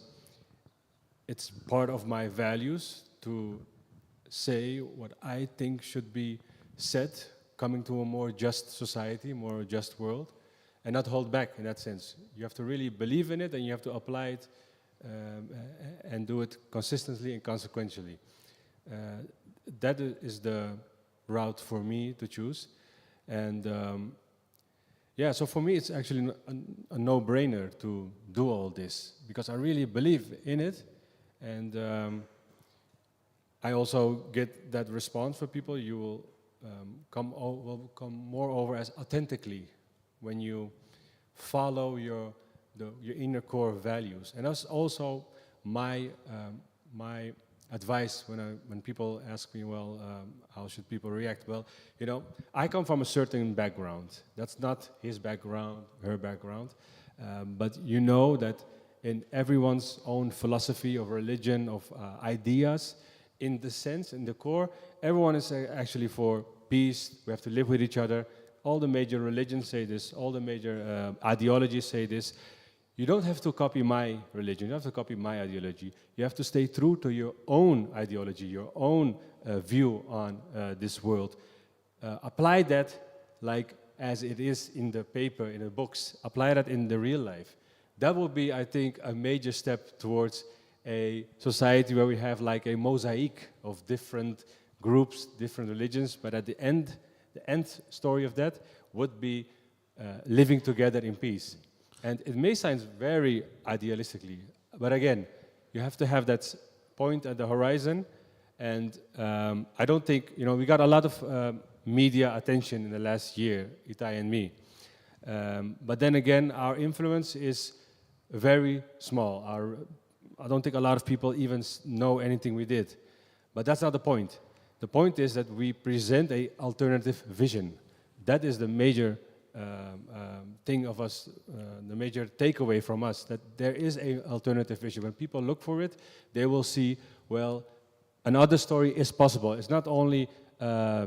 Speaker 8: it's part of my values to say what I think should be said, coming to a more just society, more just world, and not hold back in that sense. You have to really believe in it, and you have to apply it and do it consistently and consequentially. That is the route for me to choose. And so for me it's actually a no-brainer to do all this, because I really believe in it. And I also get that response from people. You will come more over as authentically when you follow your inner core values. And that's also my advice when people ask me, well, how should people react? Well, I come from a certain background. That's not his background, her background. But you know that in everyone's own philosophy of religion, of ideas, in the sense, in the core, everyone is actually for peace. We have to live with each other. All the major religions say this. All the major ideologies say this. You don't have to copy my religion. You don't have to copy my ideology. You have to stay true to your own ideology, your own view on this world. Apply that like as it is in the paper, in the books. Apply that in the real life. That will be, I think, a major step towards a society where we have like a mosaic of different groups, different religions, but at the end story of that would be living together in peace. And it may sound very idealistically, but again, you have to have that point at the horizon. And I don't think, we got a lot of media attention in the last year, Itai and me. But then again, our influence is very small. I don't think a lot of people even know anything we did. But that's not the point. The point is that we present an alternative vision. That is the major thing of us, the major takeaway from us, that there is an alternative vision. When people look for it, they will see, well, another story is possible. It's not only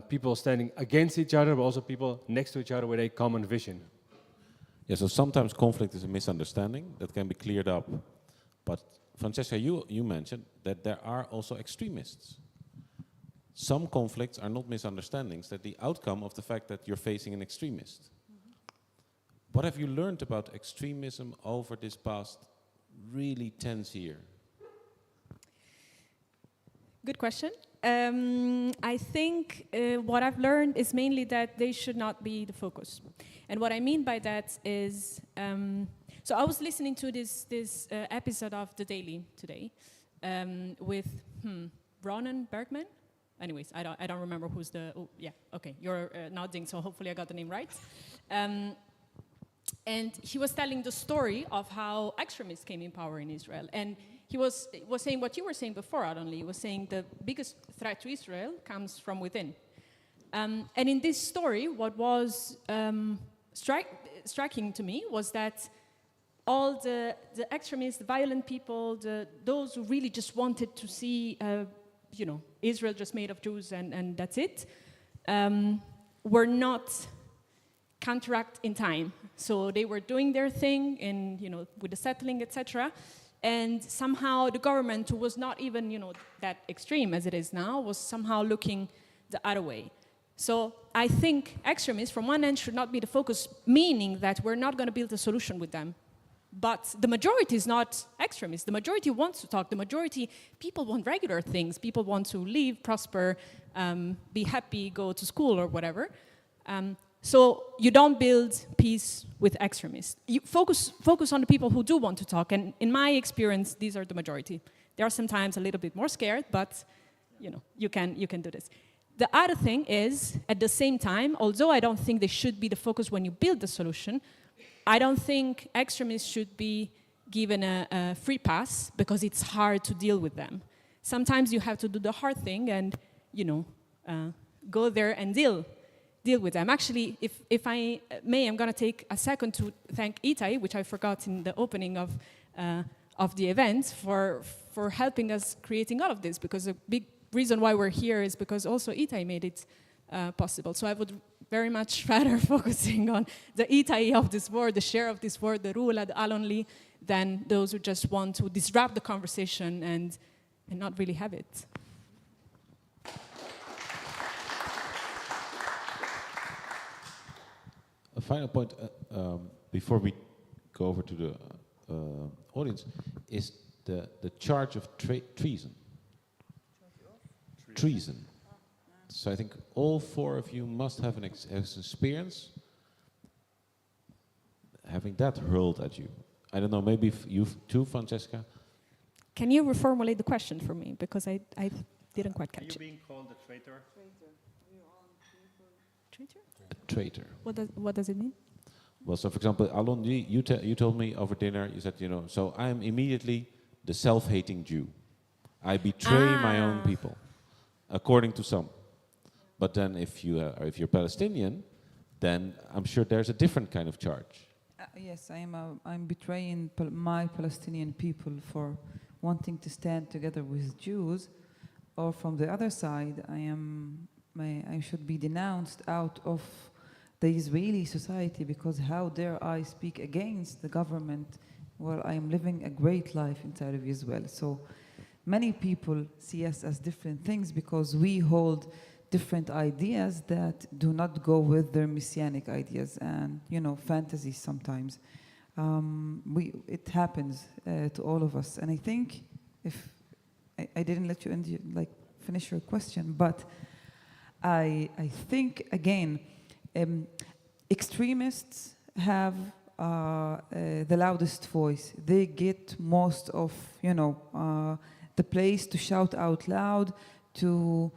Speaker 8: people standing against each other, but also people next to each other with a common vision.
Speaker 1: Yeah, so sometimes conflict is a misunderstanding that can be cleared up. But Francesca, you mentioned that there are also extremists. Some conflicts are not misunderstandings, they're the outcome of the fact that you're facing an extremist. What have you learned about extremism over this past really tense year?
Speaker 2: Good question. I think what I've learned is mainly that they should not be the focus. And what I mean by that is, so I was listening to this episode of The Daily today with Ronan Bergman. Anyways, I don't remember who's the, oh, yeah, okay, you're nodding, so hopefully I got the name right. And he was telling the story of how extremists came in power in Israel. And he was saying what you were saying before, Alon-Lee. He was saying the biggest threat to Israel comes from within. And in this story, what was striking to me was that all the extremists, the violent people, those who really just wanted to see, Israel just made of Jews and that's it, were not counteract in time. So they were doing their thing with the settling, etc. And somehow the government, who was not even, that extreme as it is now, was somehow looking the other way. So I think extremists, from one end, should not be the focus, meaning that we're not going to build a solution with them. But the majority is not extremists. The majority wants to talk. The majority, people want regular things. People want to live, prosper, be happy, go to school or whatever. So you don't build peace with extremists. You focus on the people who do want to talk. And in my experience, these are the majority. They are sometimes a little bit more scared, but you can do this. The other thing is, at the same time, although I don't think they should be the focus when you build the solution, I don't think extremists should be given a free pass because it's hard to deal with them. Sometimes you have to do the hard thing and, go there and deal with them. Actually, if I may, I'm going to take a second to thank Itai, which I forgot in the opening of the event, for helping us creating all of this, because a big reason why we're here is because also Itai made it possible. So I would very much rather focusing on the Itai of this word, the share of this word, the Rula, the Alon-Lee, than those who just want to disrupt the conversation and not really have it.
Speaker 1: A final point before we go over to the audience is the charge of treason. Treason. So I think all four of you must have an experience having that hurled at you. I don't know, maybe if you too, Francesca?
Speaker 2: Can you reformulate the question for me? Because I didn't quite catch it.
Speaker 4: Are you being called a traitor?
Speaker 2: Traitor?
Speaker 1: A traitor.
Speaker 2: What does it mean?
Speaker 1: Well, so for example, Alon-Lee, you told me over dinner, you said, so I am immediately the self-hating Jew. I betray my own people, according to some. But then if you're Palestinian, then I'm sure there's a different kind of charge.
Speaker 3: Yes, I'm betraying my Palestinian people for wanting to stand together with Jews, or from the other side, I should be denounced out of the Israeli society because how dare I speak against the government while I am living a great life inside of Israel. So many people see us as different things because we hold different ideas that do not go with their messianic ideas and, fantasies sometimes. It happens to all of us. And I think if I didn't let you finish your question, but I think, again, extremists have the loudest voice. They get most of, the place to shout out loud, to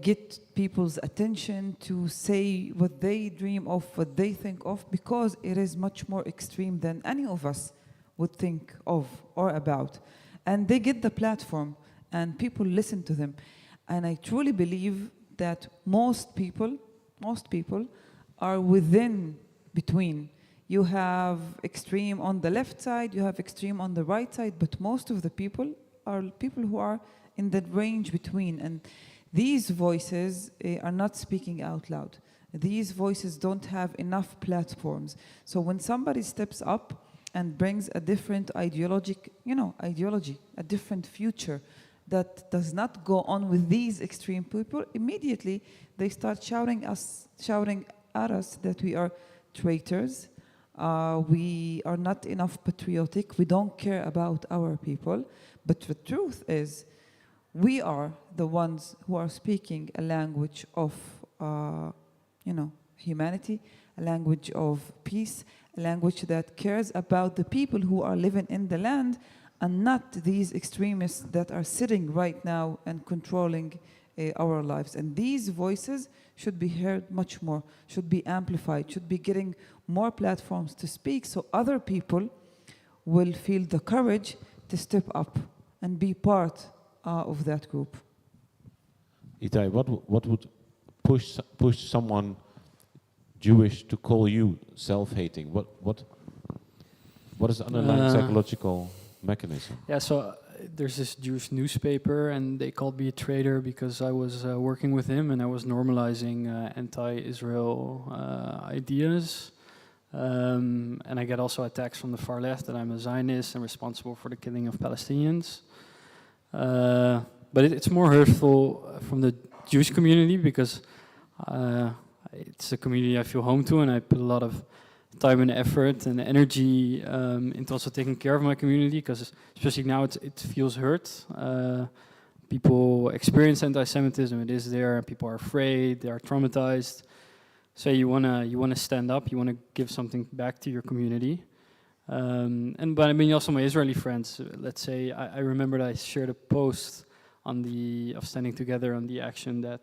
Speaker 3: get people's attention, to say what they dream of, what they think of, because it is much more extreme than any of us would think of or about. And they get the platform, and people listen to them. And I truly believe that most people are between. You have extreme on the left side, you have extreme on the right side, but most of the people are people who are in that range between. And these voices are not speaking out loud. These voices don't have enough platforms. So when somebody steps up and brings a different ideology, a different future that does not go on with these extreme people, immediately they start shouting at us that we are traitors, we are not enough patriotic, we don't care about our people. But the truth is, we are the ones who are speaking a language of, humanity, a language of peace, a language that cares about the people who are living in the land, and not these extremists that are sitting right now and controlling our lives. And these voices should be heard much more, should be amplified, should be getting more platforms to speak, so other people will feel the courage to step up and be part of that group.
Speaker 1: Itai, what would push someone Jewish to call you self-hating? What is the underlying psychological mechanism?
Speaker 7: Yeah, so there's this Jewish newspaper, and they called me a traitor because I was working with him and I was normalizing anti-Israel ideas. And I get also attacks from the far left that I'm a Zionist and responsible for the killing of Palestinians. But it's more hurtful from the Jewish community because it's a community I feel home to, and I put a lot of time and effort and energy into also taking care of my community, because especially now it feels hurt. People experience anti-Semitism, it is there, and people are afraid, they are traumatized. So you wanna stand up, you wanna give something back to your community. But I mean also my Israeli friends, let's say, I remember that I shared a post of Standing Together on the action that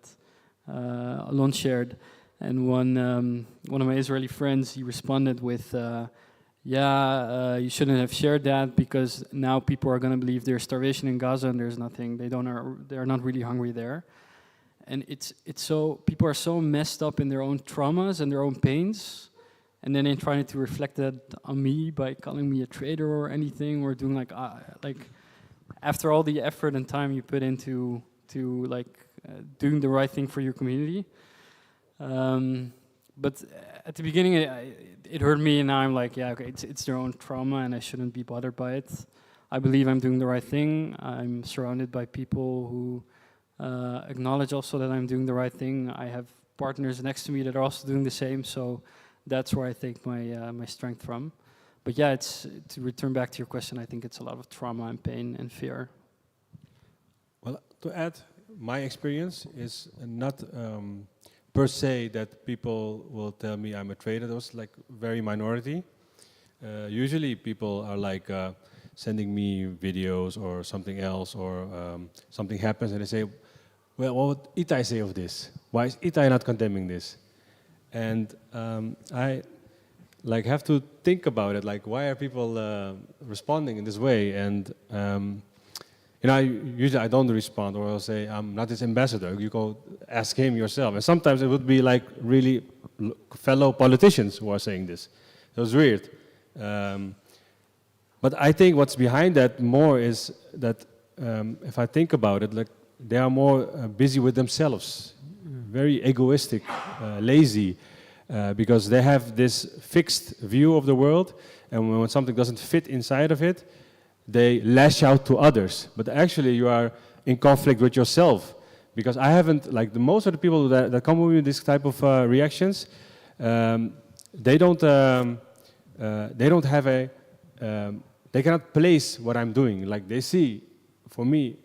Speaker 7: Alon shared. And one of my Israeli friends, he responded with, you shouldn't have shared that because now people are going to believe there's starvation in Gaza and there's nothing. They're not really hungry there. And it's so, people are so messed up in their own traumas and their own pains, and then they're trying to reflect that on me by calling me a traitor or anything, or doing like after all the effort and time you put into doing the right thing for your community. But at the beginning, it hurt me, and now I'm like, yeah, okay, it's their own trauma, and I shouldn't be bothered by it. I believe I'm doing the right thing. I'm surrounded by people who acknowledge also that I'm doing the right thing. I have partners next to me that are also doing the same, so that's where I take my strength from. But yeah, to return back to your question, I think it's a lot of trauma and pain and fear.
Speaker 8: Well, to add, my experience is not per se that people will tell me I'm a traitor. Those like very minority. Usually people are like sending me videos or something else, or something happens and they say, well, what would Itai say of this? Why is Itai not condemning this? And I like have to think about it, like why are people responding in this way? And Usually I don't respond, or I'll say, I'm not his ambassador. You go ask him yourself. And sometimes it would be like really fellow politicians who are saying this. It was weird. But I think what's behind that more is that if I think about it, like they are more busy with themselves, very egoistic, lazy, because they have this fixed view of the world, and when something doesn't fit inside of it, they lash out to others. But actually you are in conflict with yourself, because I haven't, like the most of the people that come with this type of reactions, they don't have a, they cannot place what I'm doing. Like they see, for me,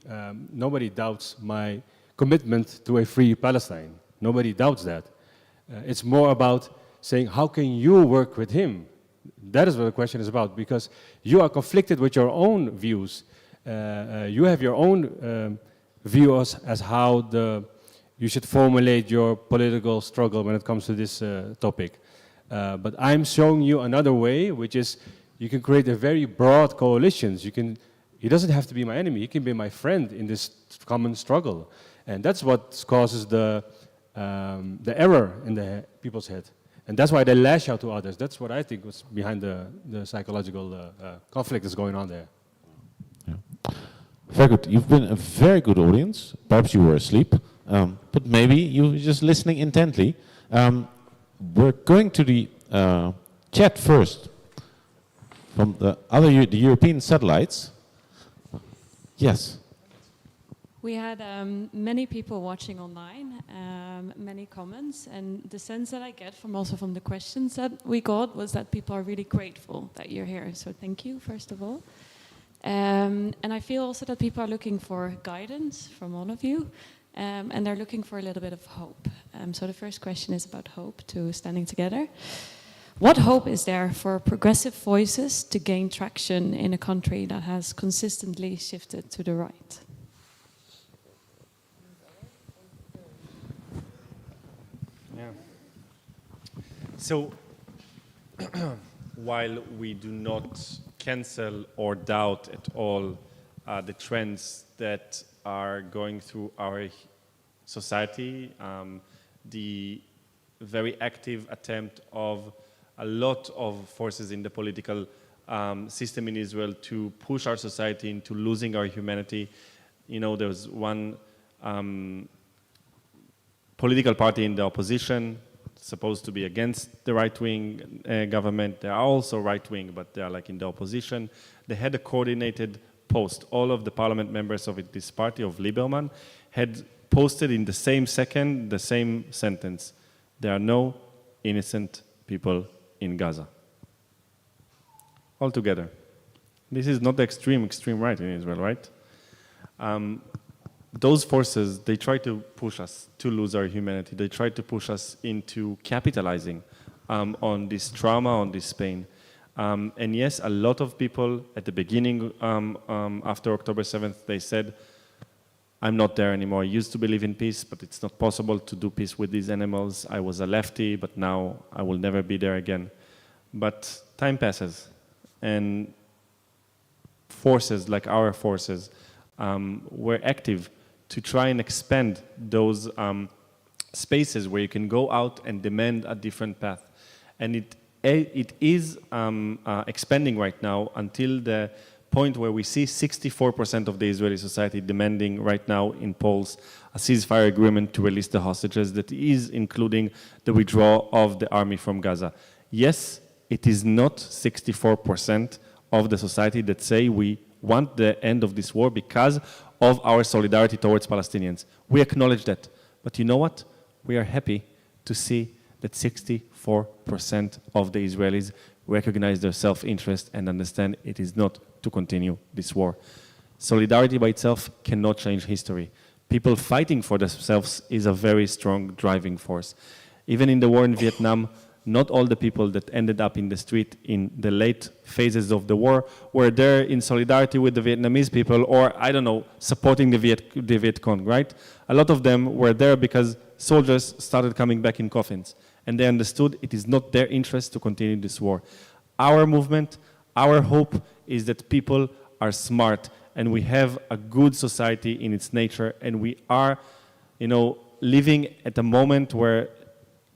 Speaker 8: nobody doubts my commitment to a free Palestine. Nobody doubts that. It's more about saying, how can you work with him? That is what the question is about, because you are conflicted with your own views. You have your own views as how you should formulate your political struggle when it comes to this topic. But I'm showing you another way, which is you can create a very broad coalitions. He doesn't have to be my enemy. He can be my friend in this common struggle. And that's what causes the error in the people's head. And that's why they lash out to others. That's what I think was behind the psychological conflict that's going on there.
Speaker 1: Yeah. Very good. You've been a very good audience. Perhaps you were asleep, but maybe you were just listening intently. We're going to the chat first from the European satellites. Yes.
Speaker 9: We had many people watching online, many comments, and the sense that I get from the questions that we got was that people are really grateful that you're here. So thank you, first of all. And I feel also that people are looking for guidance from all of you, and they're looking for a little bit of hope. So the first question is about hope, to standing together. What hope is there for progressive voices to gain traction in a country that has consistently shifted to the right?
Speaker 4: So, while we do not cancel or doubt at all the trends that are going through our society, the very active attempt of a lot of forces in the political system in Israel to push our society into losing our humanity. You know, there was one political party in the opposition supposed to be against the right-wing government. They are also right-wing, but they are like in the opposition. They had a coordinated post. All of the parliament members of this party, of Lieberman, had posted in the same second the same sentence. There are no innocent people in Gaza. All together. This is not the extreme right in Israel, right? Those forces, they try to push us to lose our humanity. They try to push us into capitalizing on this trauma, on this pain. And yes, a lot of people at the beginning, after October 7th, they said, I'm not there anymore. I used to believe in peace, but it's not possible to do peace with these animals. I was a lefty, but now I will never be there again. But time passes, and forces like our forces were active to try and expand those spaces where you can go out and demand a different path. And it is expanding right now until the point where we see 64% of the Israeli society demanding right now in polls a ceasefire agreement to release the hostages that is including the withdrawal of the army from Gaza. Yes, it is not 64% of the society that say we want the end of this war because of our solidarity towards Palestinians. We acknowledge that. But you know what? We are happy to see that 64% of the Israelis recognize their self-interest and understand it is not to continue this war. Solidarity by itself cannot change history. People fighting for themselves is a very strong driving force. Even in the war in Vietnam, not all the people that ended up in the street in the late phases of the war were there in solidarity with the Vietnamese people or, I don't know, supporting the Viet Cong, right? A lot of them were there because soldiers started coming back in coffins and they understood it is not their interest to continue this war. Our movement, our hope is that people are smart and we have a good society in its nature, and we are, you know, living at a moment where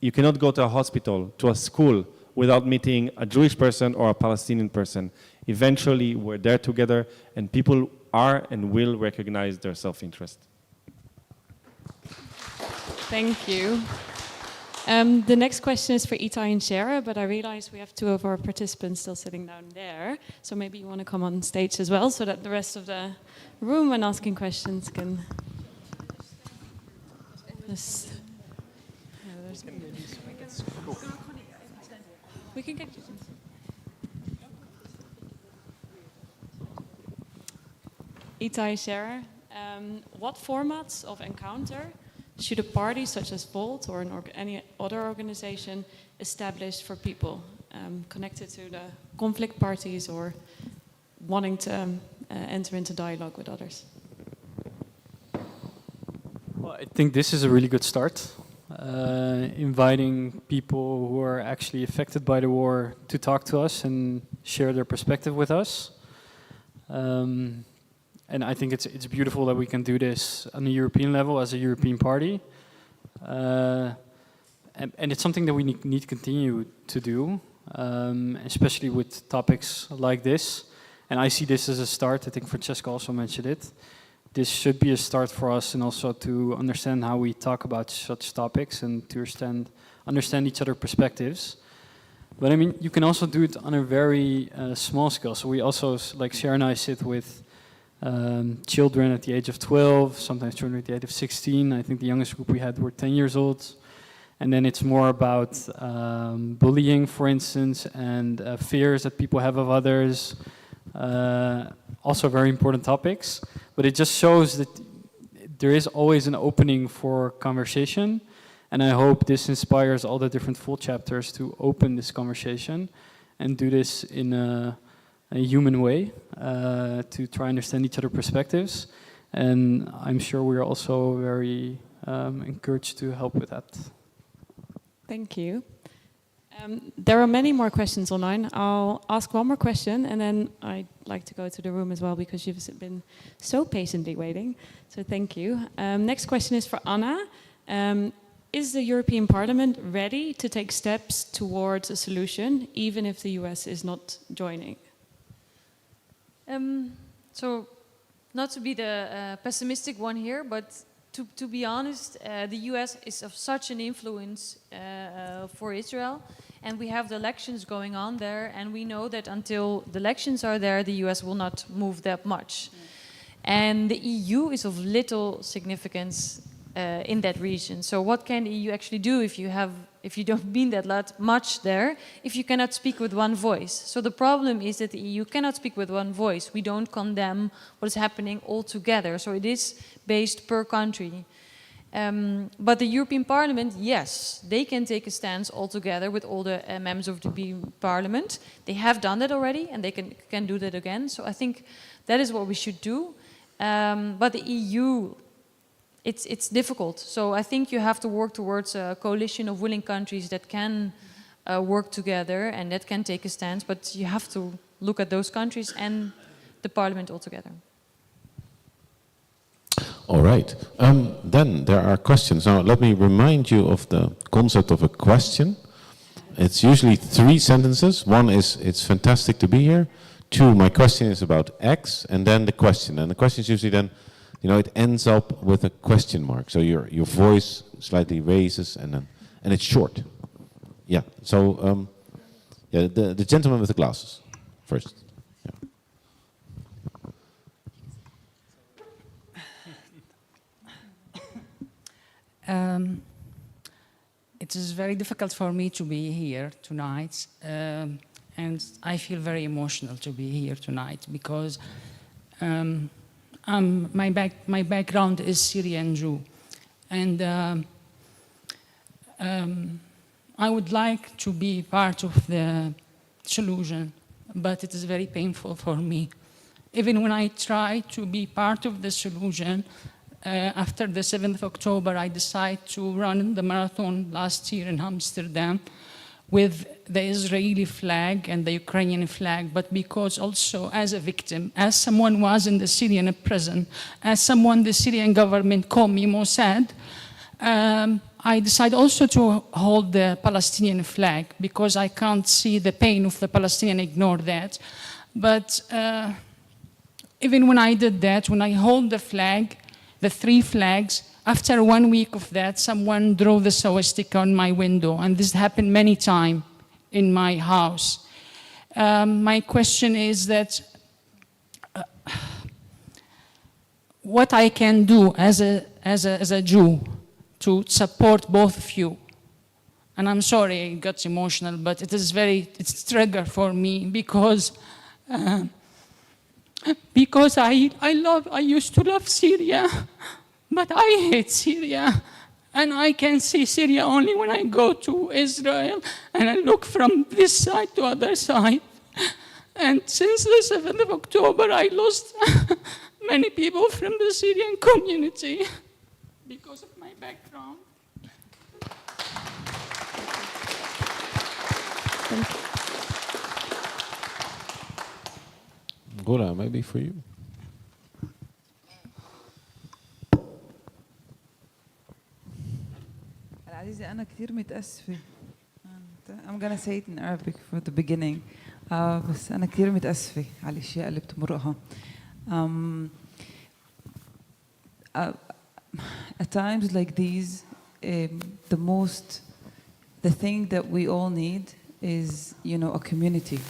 Speaker 4: you cannot go to a hospital, to a school, without meeting a Jewish person or a Palestinian person. Eventually, we're there together, and people are and will recognize their self-interest.
Speaker 9: Thank you. The next question is for Itai and Shara, but I realize we have two of our participants still sitting down there. So maybe you want to come on stage as well, so that the rest of the room, when asking questions, can just... We can get you. Itai, Shara, what formats of encounter should a party such as Volt or any other organization establish for people connected to the conflict parties or wanting to enter into dialogue with others?
Speaker 7: Well, I think this is a really good start. Inviting people who are actually affected by the war to talk to us and share their perspective with us. And I think it's beautiful that we can do this on a European level as a European party. And it's something that we need to continue to do, especially with topics like this. And I see this as a start. I think Francesca also mentioned it. This should be a start for us, and also to understand how we talk about such topics and to understand each other's perspectives. But I mean, you can also do it on a very small scale. So we also, like Shara and I, sit with children at the age of 12, sometimes children at the age of 16. I think the youngest group we had were 10 years old. And then it's more about bullying, for instance, and fears that people have of others. Also very important topics. But it just shows that there is always an opening for conversation. And I hope this inspires all the different full chapters to open this conversation and do this in a human way, to try and understand each other's perspectives. And I'm sure we're also very encouraged to help with that.
Speaker 9: Thank you. There are many more questions online. I'll ask one more question, and then I'd like to go to the room as well, because you've been so patiently waiting. So thank you. Next question is for Anna. Is the European Parliament ready to take steps towards a solution, even if the US is not joining?
Speaker 5: So, not to be the pessimistic one here, but to be honest, the US is of such an influence for Israel, and we have the elections going on there, and we know that until the elections are there, the US will not move that much. And the EU is of little significance in that region. So what can the EU actually do if you don't mean that much there, if you cannot speak with one voice? So the problem is that the EU cannot speak with one voice. We don't condemn what is happening altogether. So it is based per country. But the European Parliament, yes, they can take a stance altogether with all the members of the European Parliament. They have done that already, and they can do that again. So I think that is what we should do. But the EU, it's difficult. So I think you have to work towards a coalition of willing countries that can work together and that can take a stance. But you have to look at those countries and the Parliament altogether.
Speaker 1: All right. Then there are questions. Now, let me remind you of the concept of a question. It's usually 3 sentences. One is, it's fantastic to be here. 2, my question is about X, and then the question. And the question is usually then, you know, it ends up with a question mark. So your voice slightly raises, and it's short. Yeah. So yeah, the gentleman with the glasses first.
Speaker 10: It is very difficult for me to be here tonight, and I feel very emotional to be here tonight because my background is Syrian Jew, and I would like to be part of the solution, but it is very painful for me. Even when I try to be part of the solution, after the 7th of October, I decided to run the marathon last year in Amsterdam with the Israeli flag and the Ukrainian flag, but because also as a victim, as someone was in the Syrian prison, as someone the Syrian government called me Mossad, I decided also to hold the Palestinian flag because I can't see the pain of the Palestinian, ignore that. But even when I did that, when I hold the flag, the three flags, after 1 week of that, someone drove the swastika on my window, and this happened many times in my house. My question is that what I can do as a Jew to support both of you. And I'm sorry I got emotional, but it is it's a trigger for me because I used to love Syria, but I hate Syria. And I can see Syria only when I go to Israel and I look from this side to other side. And since the 7th of October, I lost many people from the Syrian community because of my background.
Speaker 1: Rula, maybe for you.
Speaker 3: عزيزي أنا كثير متأسفة. I'm gonna say it in Arabic for the beginning. بس أنا كثير متأسفة على الأشياء اللي بتمرقها. At times like these, the thing that we all need is, a community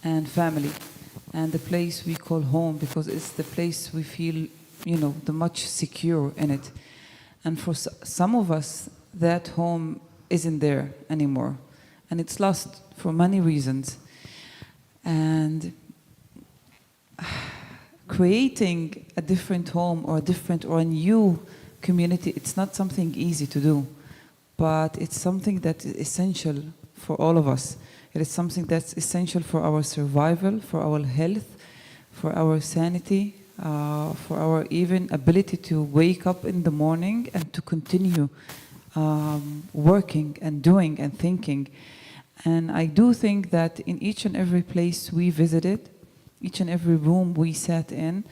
Speaker 3: and family and the place we call home, because it's the place we feel, the much secure in it. And for some of us, that home isn't there anymore, and it's lost for many reasons. And creating a different home or a new community, it's not something easy to do, but it's something that is essential for all of us. It is something that's essential for our survival, for our health, for our sanity, for our even ability to wake up in the morning and to continue working and doing and thinking. And I do think that in each and every place we visited, each and every room we sat in,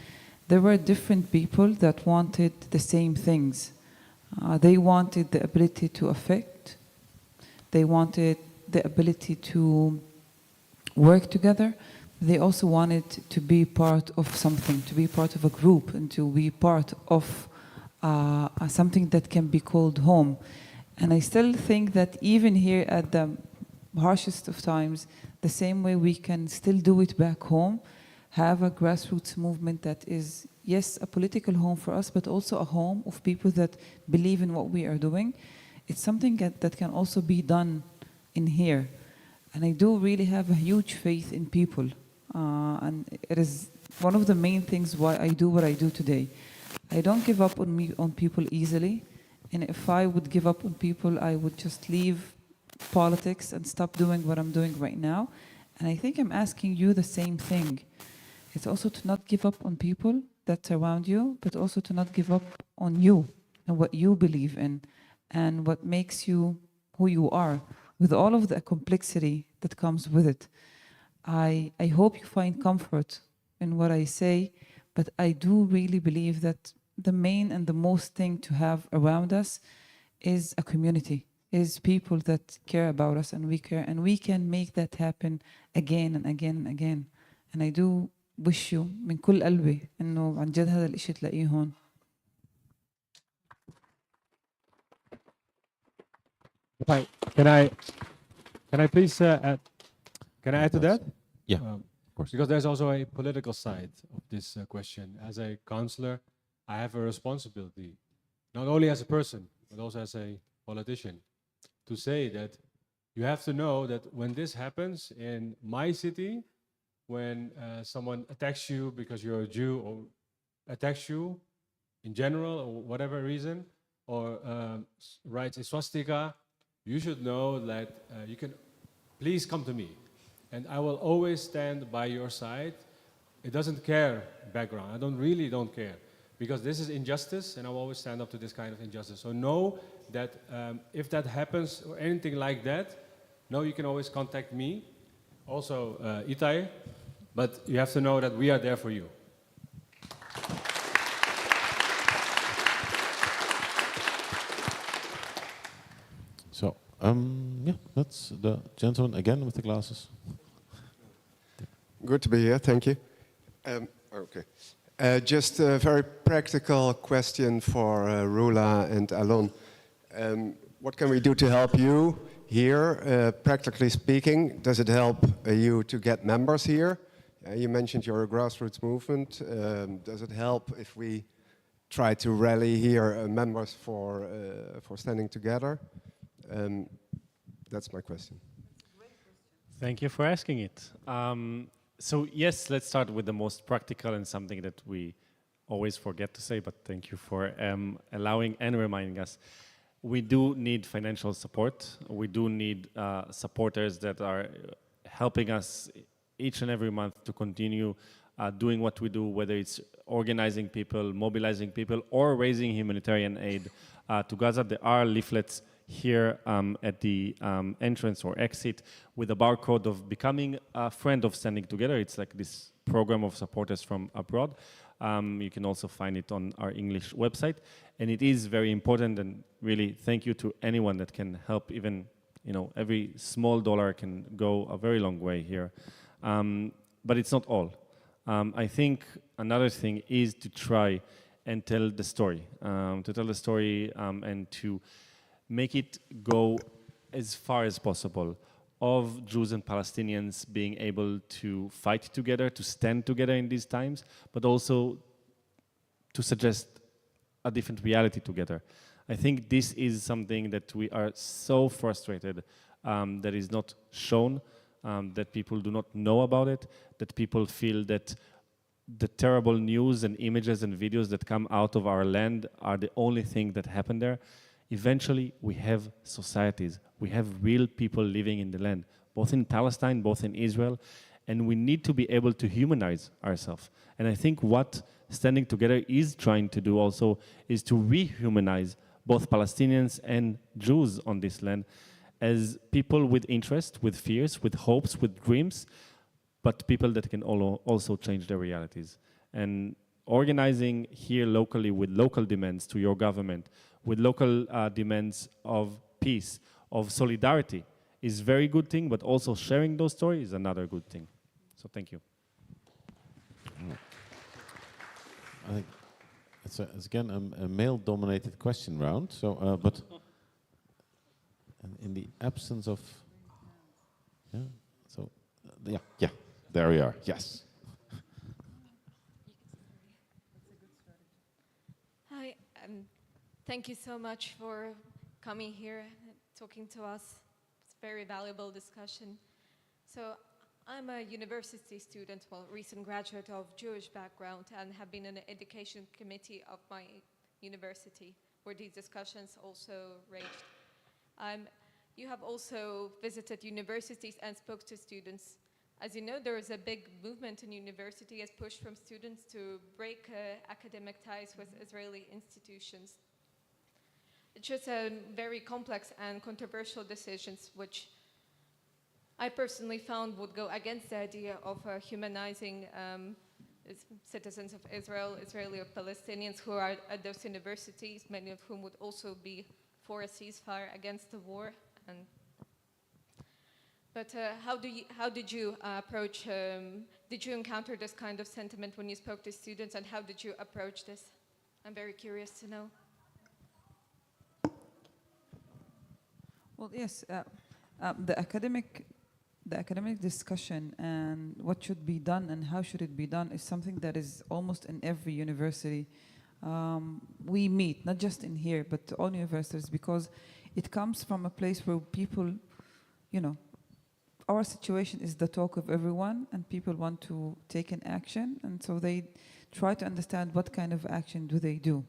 Speaker 3: there were different people that wanted the same things. They wanted the ability to affect. They wanted the ability to work together. They also wanted to be part of something, to be part of a group, and to be part of something that can be called home. And I still think that even here at the harshest of times, the same way we can still do it back home, have a grassroots movement that is, yes, a political home for us, but also a home of people that believe in what we are doing. It's something that can also be done in here. And I do really have a huge faith in people. And it is one of the main things why I do what I do today. I don't give up on people easily. And if I would give up on people, I would just leave politics and stop doing what I'm doing right now. And I think I'm asking you the same thing. It's also to not give up on people that surround you, but also to not give up on you and what you believe in and what makes you who you are, with all of the complexity that comes with it. I hope you find comfort in what I say, but I do really believe that the main and the most thing to have around us is a community, is people that care about us and we care, and we can make that happen again and again and again. And I do wish you من كل قلبي إنه عن جد هذا الإشي تلاقيه هون.
Speaker 8: Can I please add? Can I add to that?
Speaker 1: Yeah, of course.
Speaker 8: Because there's also a political side of this question. As a counselor, I have a responsibility, not only as a person, but also as a politician, to say that you have to know that when this happens in my city, when someone attacks you because you're a Jew, or attacks you in general, or whatever reason, or writes a swastika, you should know that you can please come to me. And I will always stand by your side. It doesn't care background. I don't care. Because this is injustice, and I will always stand up to this kind of injustice. So know that if that happens, or anything like that, no, you can always contact me, also Itai, but you have to know that we are there for you.
Speaker 1: So, yeah, that's the gentleman again with the glasses.
Speaker 11: Good to be here, thank you. Okay. Just a very practical question for Rula and Alon. What can we do to help you here, practically speaking? Does it help you to get members here? You mentioned you're a grassroots movement. Does it help if we try to rally here members for standing together? That's my question.
Speaker 4: Thank you for asking it. So yes, let's start with the most practical and something that we always forget to say, but thank you for allowing and reminding us. We do need financial support. We do need supporters that are helping us each and every month to continue doing what we do, whether it's organizing people, mobilizing people, or raising humanitarian aid to Gaza. There are leaflets here at the entrance or exit with a barcode of becoming a friend of Standing Together. It's like this program of supporters from abroad. You can also find it on our English website. And it is very important, and really thank you to anyone that can help. Even, you know, every small dollar can go a very long way here. But it's not all. I think another thing is to try and tell the story, and to make it go as far as possible of Jews and Palestinians being able to fight together, to stand together in these times, but also to suggest a different reality together. I think this is something that we are so frustrated that is not shown, that people do not know about it, that people feel that the terrible news and images and videos that come out of our land are the only thing that happen there. Eventually, we have societies. We have real people living in the land, both in Palestine, both in Israel, and we need to be able to humanize ourselves. And I think what Standing Together is trying to do also is to rehumanize both Palestinians and Jews on this land as people with interest, with fears, with hopes, with dreams, but people that can also change their realities. And organizing here locally with local demands to your government, with local demands of peace, of solidarity, is a very good thing, but also sharing those stories is another good thing. So thank you.
Speaker 1: I think it's again a male-dominated question round. So, but in the absence of, yeah. So, yeah, there we are. Yes.
Speaker 12: Hi. Thank you so much for coming here and talking to us. It's a very valuable discussion. So I'm a university student, well, recent graduate of Jewish background, and have been in the education committee of my university, where these discussions also raged. You have also visited universities and spoke to students. As you know, there is a big movement in university as push from students to break academic ties with Israeli institutions. It's just a very complex and controversial decisions, which I personally found would go against the idea of humanizing citizens of Israel, Israeli or Palestinians who are at those universities, many of whom would also be for a ceasefire against the war. But how did you approach, did you encounter this kind of sentiment when you spoke to students, and how did you approach this? I'm very curious to know.
Speaker 3: Well, yes, the academic discussion and what should be done and how should it be done is something that is almost in every university we meet, not just in here, but all universities, because it comes from a place where people, you know, our situation is the talk of everyone, and people want to take an action, and so they try to understand what kind of action do they do.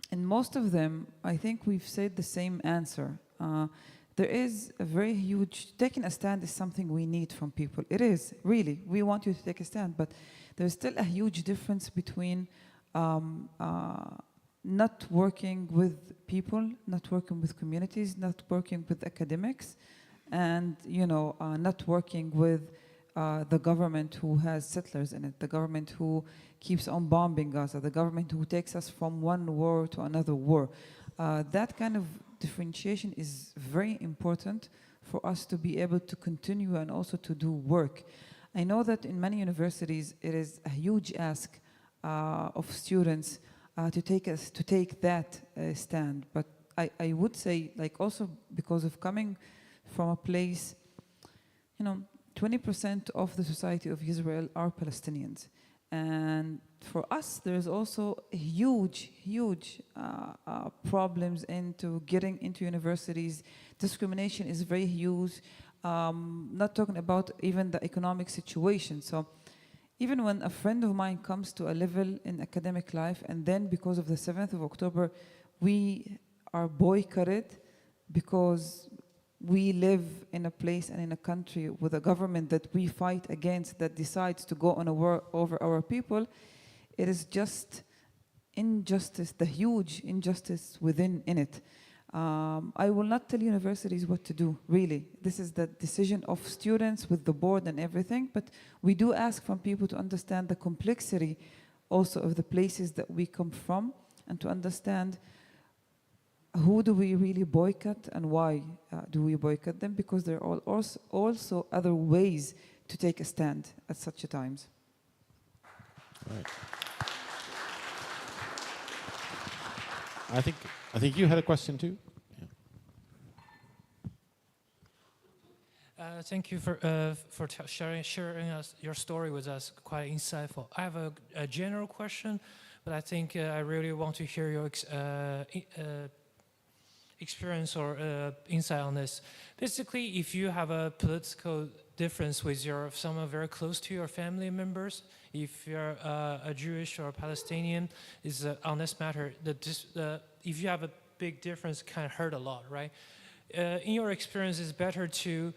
Speaker 3: And most of them, I think we've said the same answer. There is a very huge, taking a stand is something we need from people. It is, really, we want you to take a stand, but there's still a huge difference between not working with people, not working with communities, not working with academics, and not working with the government who has settlers in it, the government who keeps on bombing Gaza, the government who takes us from one war to another war. That kind of differentiation is very important for us to be able to continue and also to do work. I know that in many universities it is a huge ask of students to take that stand, but I would say, like, also because of coming from a place, 20% of the society of Israel are Palestinians. And for us, there's also huge problems into getting into universities. Discrimination is very huge, not talking about even the economic situation. So even when a friend of mine comes to a level in academic life, and then because of the 7th of October, we are boycotted because we live in a place and in a country with a government that we fight against, that decides to go on a war over our people, it is just injustice, the huge injustice within it. I will not tell universities what to do, really. This is the decision of students with the board and everything, but we do ask from people to understand the complexity also of the places that we come from, and to understand who do we really boycott and why do we boycott them, because there are also other ways to take a stand at such a times.
Speaker 1: Right. I think you had a question too. Yeah.
Speaker 13: Thank you for sharing us your story with us. Quite insightful. I have a general question, but I think I really want to hear your experience or insight on this. Basically, if you have a political difference with someone very close to your family members, if you're a Jewish or a Palestinian, on this matter, if you have a big difference, it can hurt a lot, right? In your experience, it's better to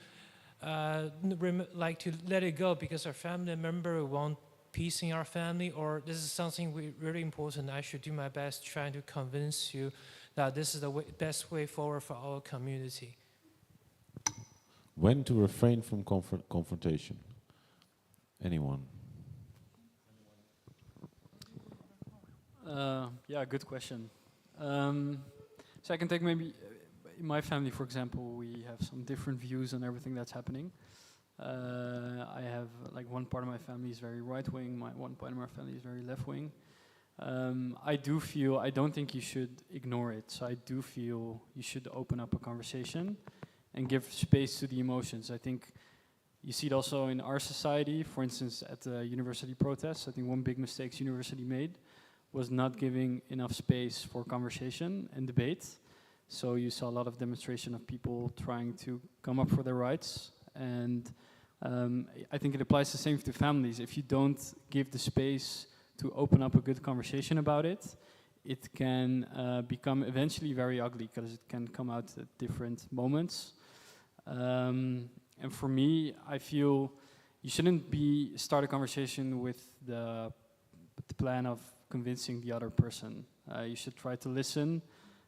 Speaker 13: to let it go because our family member want peace in our family, or this is something really important. I should do my best trying to convince you that this is the best way forward for our community.
Speaker 1: When to refrain from confrontation? Anyone?
Speaker 7: Yeah, good question. So I can take maybe, in my family, for example, we have some different views on everything that's happening. I have, like, one part of my family is very right-wing, one part of my family is very left-wing. I don't think you should ignore it. So I do feel you should open up a conversation and give space to the emotions. I think you see it also in our society, for instance, at the university protests. I think one big mistake university made was not giving enough space for conversation and debate. So you saw a lot of demonstration of people trying to come up for their rights. And I think it applies the same to families. If you don't give the space to open up a good conversation about it, it can become eventually very ugly because it can come out at different moments. And for me, I feel you shouldn't start a conversation with the plan of convincing the other person. You should try to listen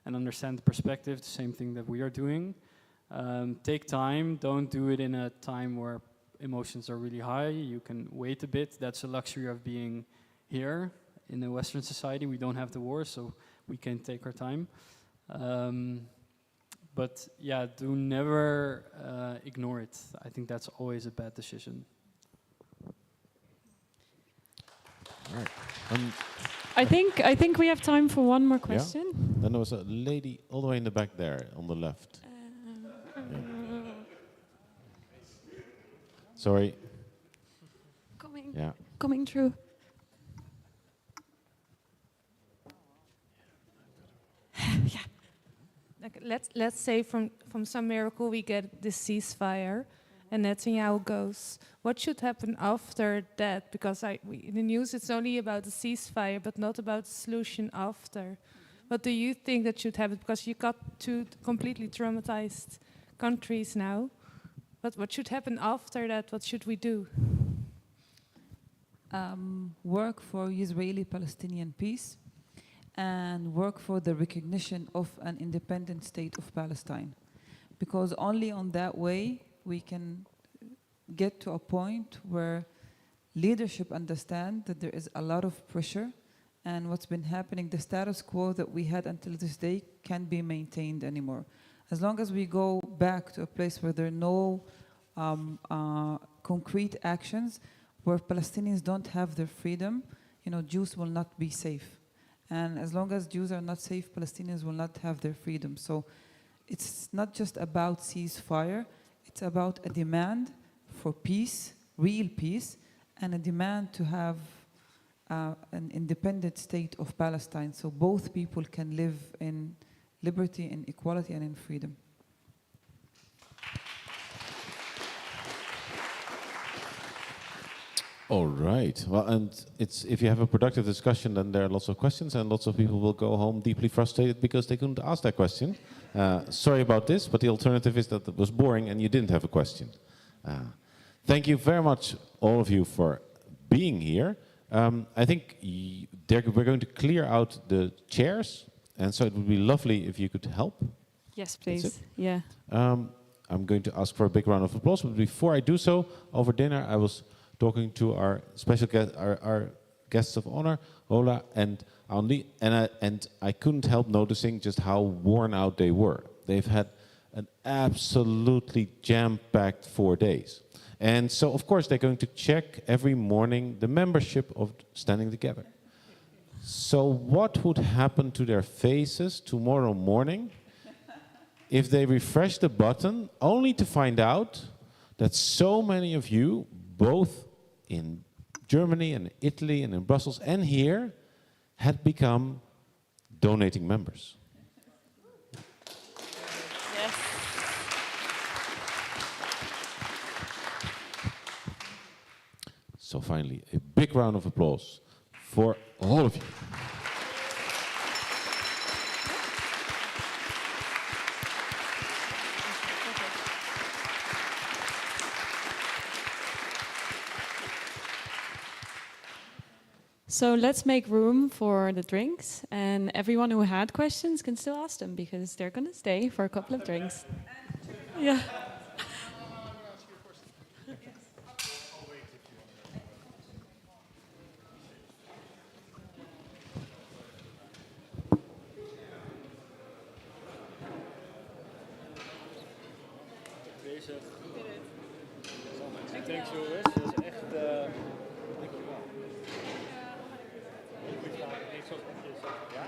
Speaker 7: and understand the perspective, the same thing that we are doing. Take time, don't do it in a time where emotions are really high. You can wait a bit. That's a luxury of being here in a Western society. We don't have the war, so we can take our time. But yeah, do never ignore it. I think that's always a bad decision.
Speaker 1: All right.
Speaker 9: I think we have time for one more question.
Speaker 1: Yeah? Then there was a lady all the way in the back there on the left. Yeah. Sorry.
Speaker 9: Coming through.
Speaker 14: Yeah. Like, let's say from some miracle we get this ceasefire, and Netanyahu goes. What should happen after that? Because in the news it's only about the ceasefire, but not about the solution after. What do you think that should happen? Because you got two completely traumatized countries now. But what should happen after that? What should we do?
Speaker 3: Work for Israeli-Palestinian peace, and work for the recognition of an independent state of Palestine. Because only on that way we can get to a point where leadership understand that there is a lot of pressure, and what's been happening, the status quo that we had until this day can't be maintained anymore. As long as we go back to a place where there are no concrete actions, where Palestinians don't have their freedom, Jews will not be safe. And as long as Jews are not safe, Palestinians will not have their freedom. So it's not just about ceasefire, it's about a demand for peace, real peace, and a demand to have an independent state of Palestine, so both people can live in liberty, in equality, and in freedom.
Speaker 1: All right. Well, and if you have a productive discussion, then there are lots of questions, and lots of people will go home deeply frustrated because they couldn't ask that question. Sorry about this, but the alternative is that it was boring and you didn't have a question. Thank you very much, all of you, for being here. I think we're going to clear out the chairs, and so it would be lovely if you could help.
Speaker 9: Yes, please. Yeah.
Speaker 1: I'm going to ask for a big round of applause, but before I do so, over dinner I was talking to our special guest, our guests of honor, Rula and Alon-Lee, and I couldn't help noticing just how worn out they were. They've had an absolutely jam-packed 4 days. And so, of course, they're going to check every morning the membership of Standing Together. So what would happen to their faces tomorrow morning if they refresh the button only to find out that so many of you, both in Germany and Italy and in Brussels and here, had become donating members?
Speaker 9: Yes.
Speaker 1: So finally, a big round of applause for all of you.
Speaker 9: So let's make room for the drinks, and everyone who had questions can still ask them because they're going to stay for a couple of drinks. Yeah.
Speaker 15: Thanks jongens, dat is echt... Dankjewel. Even zoals het is. Ja?